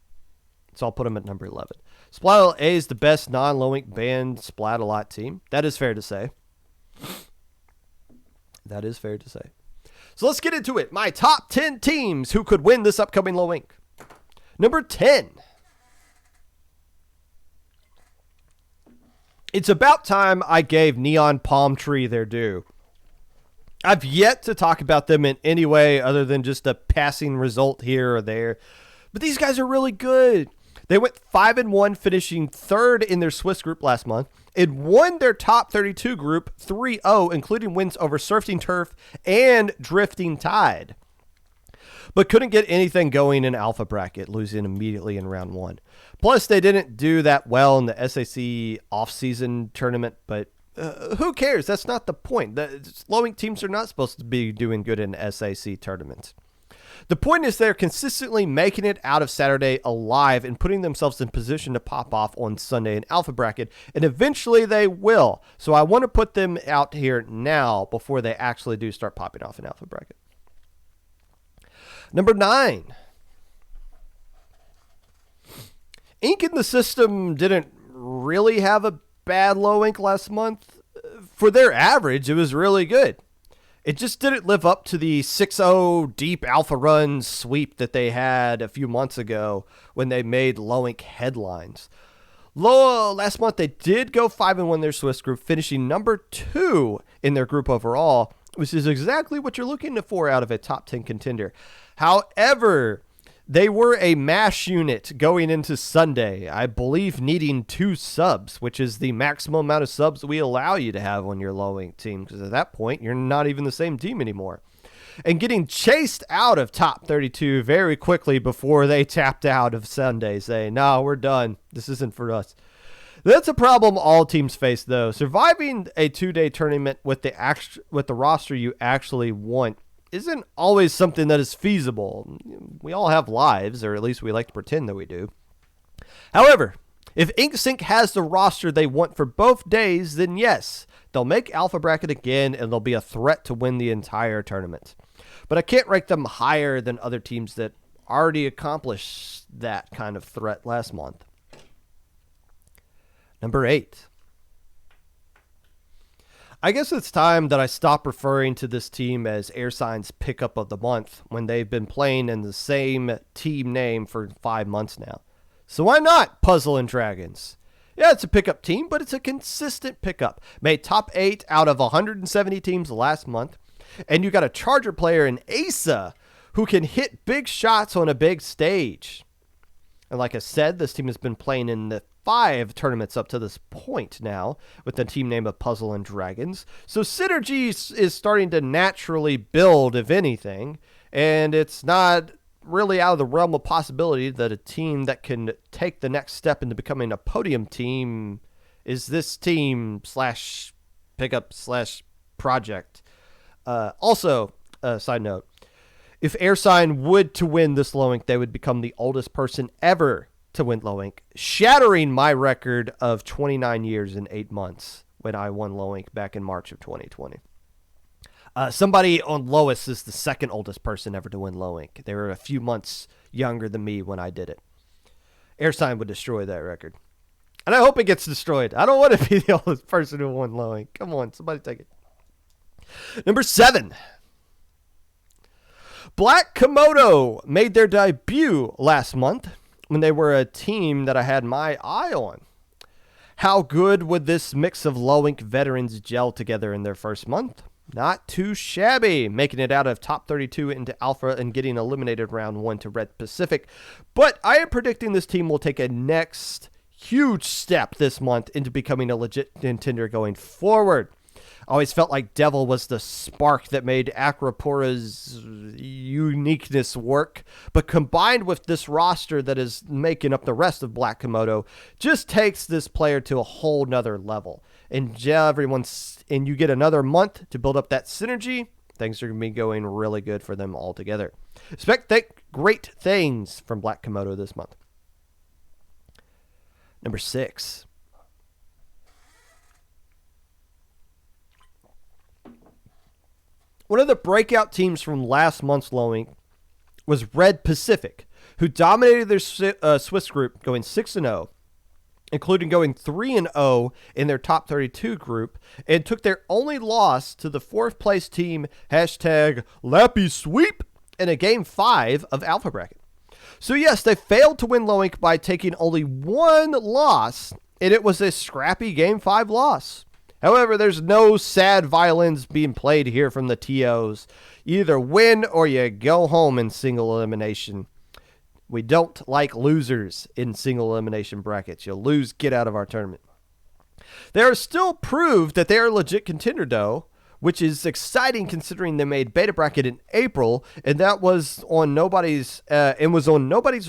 So I'll put them at number 11. Splat A is the best non-low ink banned Splat-A-Lot team. That is fair to say. That is fair to say. So let's get into it. My top 10 teams who could win this upcoming low ink. Number 10. It's about time I gave Neon Palm Tree their due. I've yet to talk about them in any way other than just a passing result here or there. But these guys are really good. They went 5-1, finishing third in their Swiss group last month, and won their top 32 group 3-0, including wins over Surfing Turf and Drifting Tide. But couldn't get anything going in Alpha Bracket, losing immediately in round 1. Plus, they didn't do that well in the SAC off-season tournament, but who cares? That's not the point. The low ink teams are not supposed to be doing good in SAC tournaments. The point is they're consistently making it out of Saturday alive and putting themselves in position to pop off on Sunday in Alpha Bracket, and eventually they will. So I want to put them out here now before they actually do start popping off in Alpha Bracket. Number 9. Ink in the System didn't really have a bad low ink last month. For their average, it was really good. It just didn't live up to the 6-0 deep alpha run sweep that they had a few months ago when they made low ink headlines. Last month, they did go 5-1 their Swiss group, finishing number 2 in their group overall, which is exactly what you're looking for out of a top 10 contender. However, they were a mash unit going into Sunday, I believe needing 2 subs, which is the maximum amount of subs we allow you to have on your low ink team, because at that point, you're not even the same team anymore. And getting chased out of top 32 very quickly before they tapped out of Sunday, saying, no, we're done. This isn't for us. That's a problem all teams face, though. Surviving a 2-day tournament with the roster you actually want isn't always something that is feasible. We all have lives, or at least we like to pretend that we do. However, if InkSync has the roster they want for both days, then yes, they'll make Alpha Bracket again, and they'll be a threat to win the entire tournament. But I can't rank them higher than other teams that already accomplished that kind of threat last month. Number 8. I guess it's time that I stop referring to this team as AirSign's pickup of the month when they've been playing in the same team name for 5 months now. So why not Puzzle and Dragons? Yeah, it's a pickup team, but it's a consistent pickup. Made top 8 out of 170 teams last month. And you got a Charger player in Asa who can hit big shots on a big stage. And like I said, this team has been playing in the 5 tournaments up to this point now with the team name of Puzzle and Dragons. So synergy is starting to naturally build, if anything, and it's not really out of the realm of possibility that a team that can take the next step into becoming a podium team is this team / pickup / project. Also, side note, if AirSign would to win this low ink, they would become the oldest person ever to win low ink, shattering my record of 29 years and 8 months when I won low ink back in March of 2020. Somebody on lowest is the second oldest person ever to win low ink. They were a few months younger than me when I did it. AirSign would destroy that record. And I hope it gets destroyed. I don't want to be the oldest person who won low ink. Come on, somebody take it. Number 7. Black Komodo made their debut last month when they were a team that I had my eye on. How good would this mix of low-ink veterans gel together in their first month? Not too shabby, making it out of top 32 into Alpha and getting eliminated round 1 to Red Pacific. But I am predicting this team will take a next huge step this month into becoming a legit contender going forward. I always felt like Devil was the spark that made Acropura's uniqueness work, but combined with this roster that is making up the rest of Black Komodo, just takes this player to a whole nother level. And you get another month to build up that synergy. Things are going to be going really good for them all together. Expect great things from Black Komodo this month. Number 6. One of the breakout teams from last month's Lowing was Red Pacific, who dominated their Swiss group, going 6-0, including going 3-0 in their top 32 group, and took their only loss to the 4th place team, #Lappy Sweep, in a Game 5 of Alpha Bracket. So yes, they failed to win Lowink by taking only one loss, and it was a scrappy Game 5 loss. However, there's no sad violins being played here from the TOs. You either win or you go home in single elimination. We don't like losers in single elimination brackets. You lose, get out of our tournament. They are still proved that they are a legit contender, though, which is exciting considering they made beta bracket in April, and that was on nobody's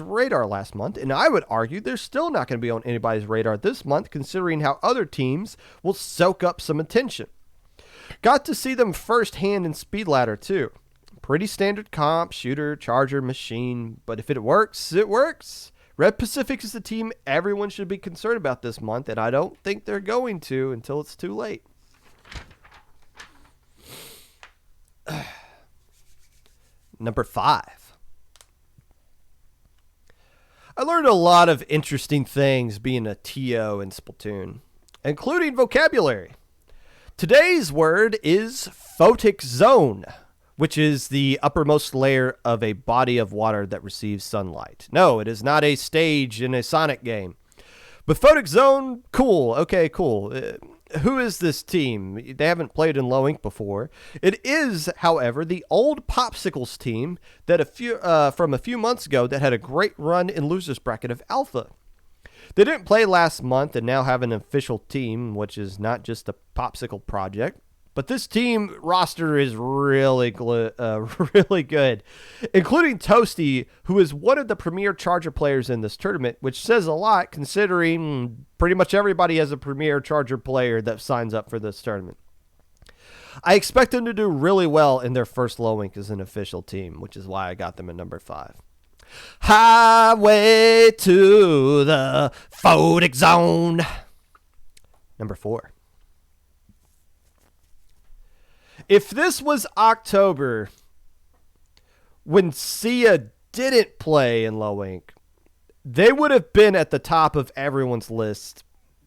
radar last month. And I would argue they're still not going to be on anybody's radar this month, considering how other teams will soak up some attention. Got to see them firsthand in Speed Ladder too. Pretty standard comp, shooter, charger, machine, but if it works, it works. Red Pacific is the team everyone should be concerned about this month, and I don't think they're going to until it's too late. Number 5. I learned a lot of interesting things being a TO in Splatoon, including vocabulary. Today's word is photic zone, which is the uppermost layer of a body of water that receives sunlight. No, it is not a stage in a Sonic game. But photic zone, cool. Okay, cool. Who is this team? They haven't played in Low Ink before. It is, however, the old Popsicles team that from a few months ago that had a great run in losers bracket of Alpha. They didn't play last month and now have an official team, which is not just a Popsicle project. But this team roster is really good, including Toasty, who is one of the premier Charger players in this tournament, which says a lot considering pretty much everybody has a premier Charger player that signs up for this tournament. I expect them to do really well in their first Low Ink as an official team, which is why I got them at number 5. Highway to the photic zone. Number 4. If this was October, when Sia didn't play in Low Ink, they would have been at the top of everyone's list.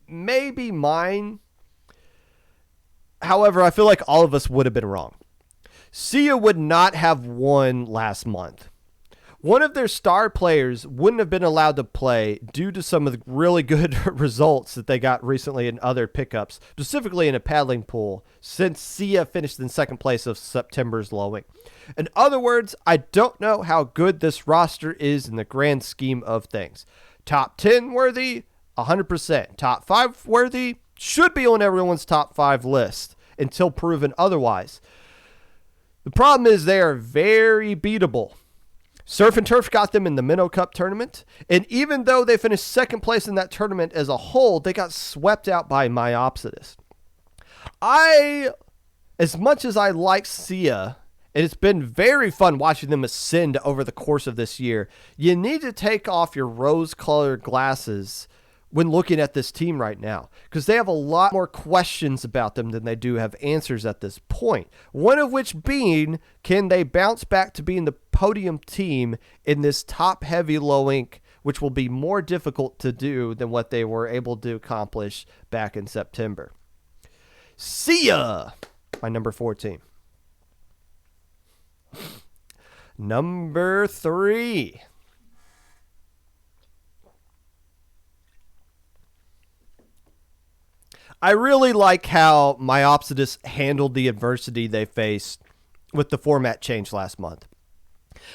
Maybe mine. However, I feel like all of us would have been wrong. Sia would not have won last month. One of their star players wouldn't have been allowed to play due to some of the really good results that they got recently in other pickups, specifically in a paddling pool, since Sia finished in second place of September's Low Ink. In other words, I don't know how good this roster is in the grand scheme of things. Top 10 worthy, 100%. Top 5 worthy, should be on everyone's top 5 list until proven otherwise. The problem is they are very beatable. Surf and Turf got them in the Minnow Cup tournament, and even though they finished second place in that tournament as a whole, they got swept out by Myopsidus. As much as I like Sia, and it's been very fun watching them ascend over the course of this year, you need to take off your rose-colored glasses when looking at this team right now, because they have a lot more questions about them than they do have answers at this point. One of which being, can they bounce back to being the podium team in this top-heavy Low Ink, which will be more difficult to do than what they were able to accomplish back in September. See ya! My number 4 team. Number 3. I really like how Myopsidus handled the adversity they faced with the format change last month.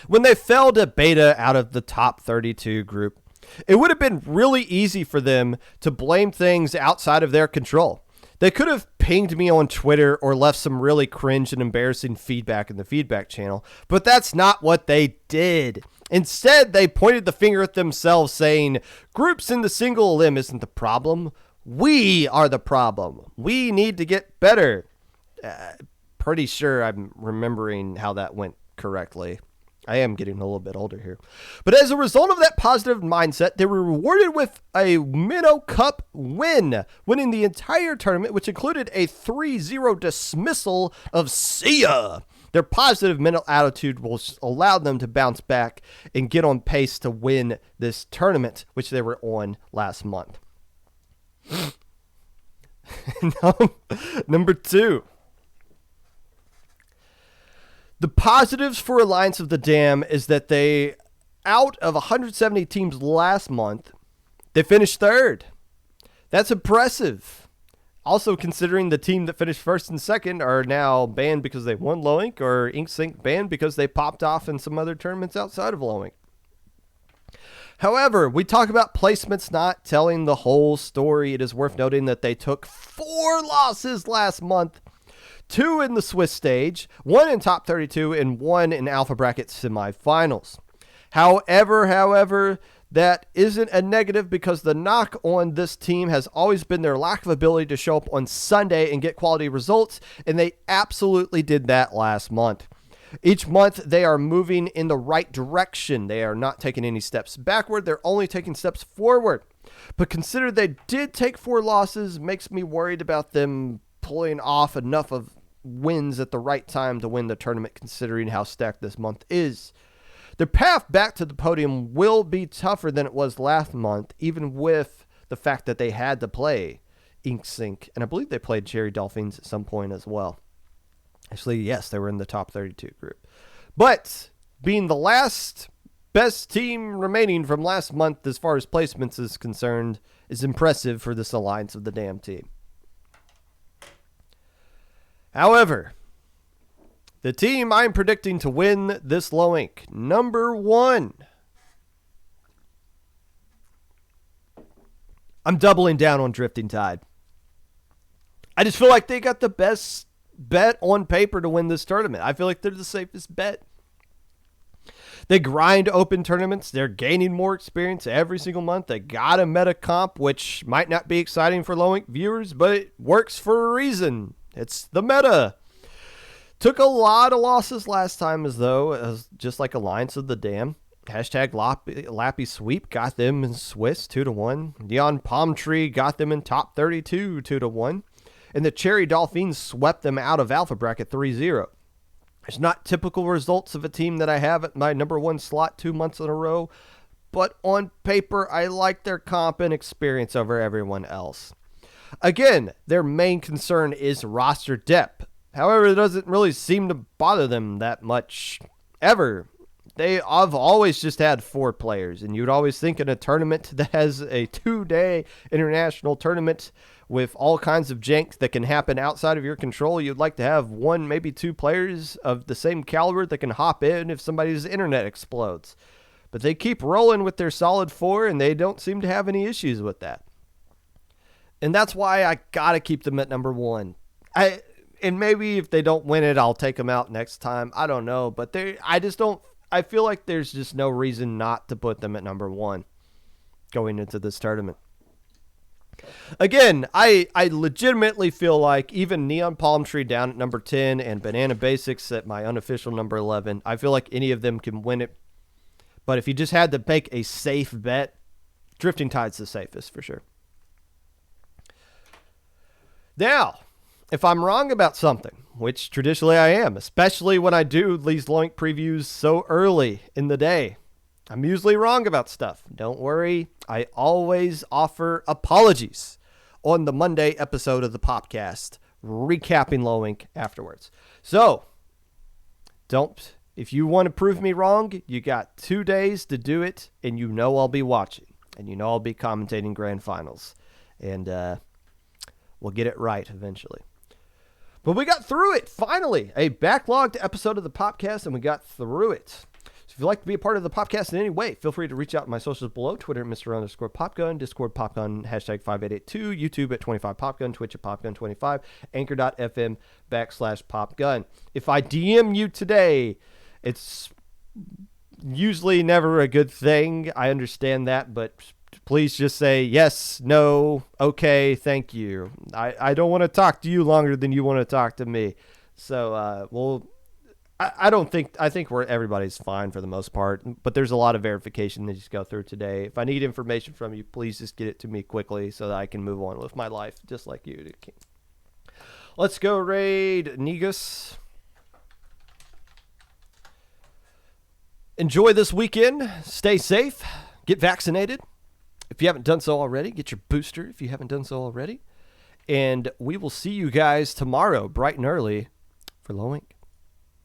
When they fell to beta out of the top 32 group, it would have been really easy for them to blame things outside of their control. They could have pinged me on Twitter or left some really cringe and embarrassing feedback in the feedback channel, but that's not what they did. Instead, they pointed the finger at themselves saying, groups in the single elim isn't the problem. We are the problem. We need to get better. Pretty sure I'm remembering how that went correctly. I am getting a little bit older here. But as a result of that positive mindset, they were rewarded with a Minnow Cup win, winning the entire tournament, which included a 3-0 dismissal of Sia. Their positive mental attitude will allow them to bounce back and get on pace to win this tournament, which they were on last month. Number 2. The positives for Alliance of the Dam is that they, out of 170 teams last month, they finished 3rd. That's impressive. Also, considering the team that finished 1st and 2nd are now banned because they won Low Inc. or InkSync banned because they popped off in some other tournaments outside of Low Inc. However, we talk about placements not telling the whole story. It is worth noting that they took 4 losses last month. 2 in the Swiss stage, 1 in top 32, and 1 in Alpha Bracket semifinals. However, that isn't a negative because the knock on this team has always been their lack of ability to show up on Sunday and get quality results, and they absolutely did that last month. Each month, they are moving in the right direction. They are not taking any steps backward. They're only taking steps forward. But consider they did take 4 losses, makes me worried about them pulling off enough of wins at the right time to win the tournament, considering how stacked this month is. Their path back to the podium will be tougher than it was last month, even with the fact that they had to play InkSync, and I believe they played Cherry Dolphins at some point as well. Actually, yes, they were in the top 32 group. But being the last best team remaining from last month as far as placements is concerned is impressive for this Alliance of the Dam team. However, the team I'm predicting to win this Low Inc, number 1. I'm doubling down on Drifting Tide. I just feel like they got the best bet on paper to win this tournament. I feel like they're the safest bet. They grind open tournaments. They're gaining more experience every single month. They got a meta comp, which might not be exciting for Low Inc viewers, but it works for a reason. It's the meta. Took a lot of losses last time as just like Alliance of the Dam. Hashtag Lappy Sweep got them in Swiss 2-1. Neon Palm Tree got them in top 32 2-1. And the Cherry Dolphins swept them out of Alpha Bracket 3-0. It's not typical results of a team that I have at my number 1 slot 2 months in a row, but on paper, I like their comp and experience over everyone else. Again, their main concern is roster depth. However, it doesn't really seem to bother them that much ever. They have always just had 4 players, and you'd always think in a tournament that has a 2-day international tournament with all kinds of jank that can happen outside of your control, you'd like to have 1, maybe 2 players of the same caliber that can hop in if somebody's internet explodes. But they keep rolling with their solid 4, and they don't seem to have any issues with that. And that's why I got to keep them at number 1. And maybe if they don't win it, I'll take them out next time. I don't know. But I feel like there's just no reason not to put them at number 1 going into this tournament. Again, I legitimately feel like even Neon Palm Tree down at number 10 and Banana Basics at my unofficial number 11, I feel like any of them can win it. But if you just had to make a safe bet, Drifting Tide's the safest for sure. Now, if I'm wrong about something, which traditionally I am, especially when I do these Low Inc previews so early in the day, I'm usually wrong about stuff. Don't worry, I always offer apologies on the Monday episode of the Popcast, recapping Low Inc afterwards. So, if you want to prove me wrong, you got 2 days to do it, and you know I'll be watching, and you know I'll be commentating grand finals. And, We'll get it right eventually. But we got through it, finally. A backlogged episode of the Popcast, and we got through it. So if you'd like to be a part of the Popcast in any way, feel free to reach out to my socials below. Twitter at Mr_Popgun, Discord Popgun, hashtag 5882, YouTube at 25Popgun, Twitch at Popgun25, Anchor.fm/Popgun. If I DM you today, it's usually never a good thing. I understand that, but please just say yes, no, okay, thank you. I don't want to talk to you longer than you want to talk to me. So, I think everybody's fine for the most part, but there's a lot of verification that you just go through today. If I need information from you, please just get it to me quickly so that I can move on with my life just like you do. Let's go raid Negus. Enjoy this weekend. Stay safe. Get vaccinated. If you haven't done so already, get your booster if you haven't done so already. And we will see you guys tomorrow, bright and early, for Low Ink.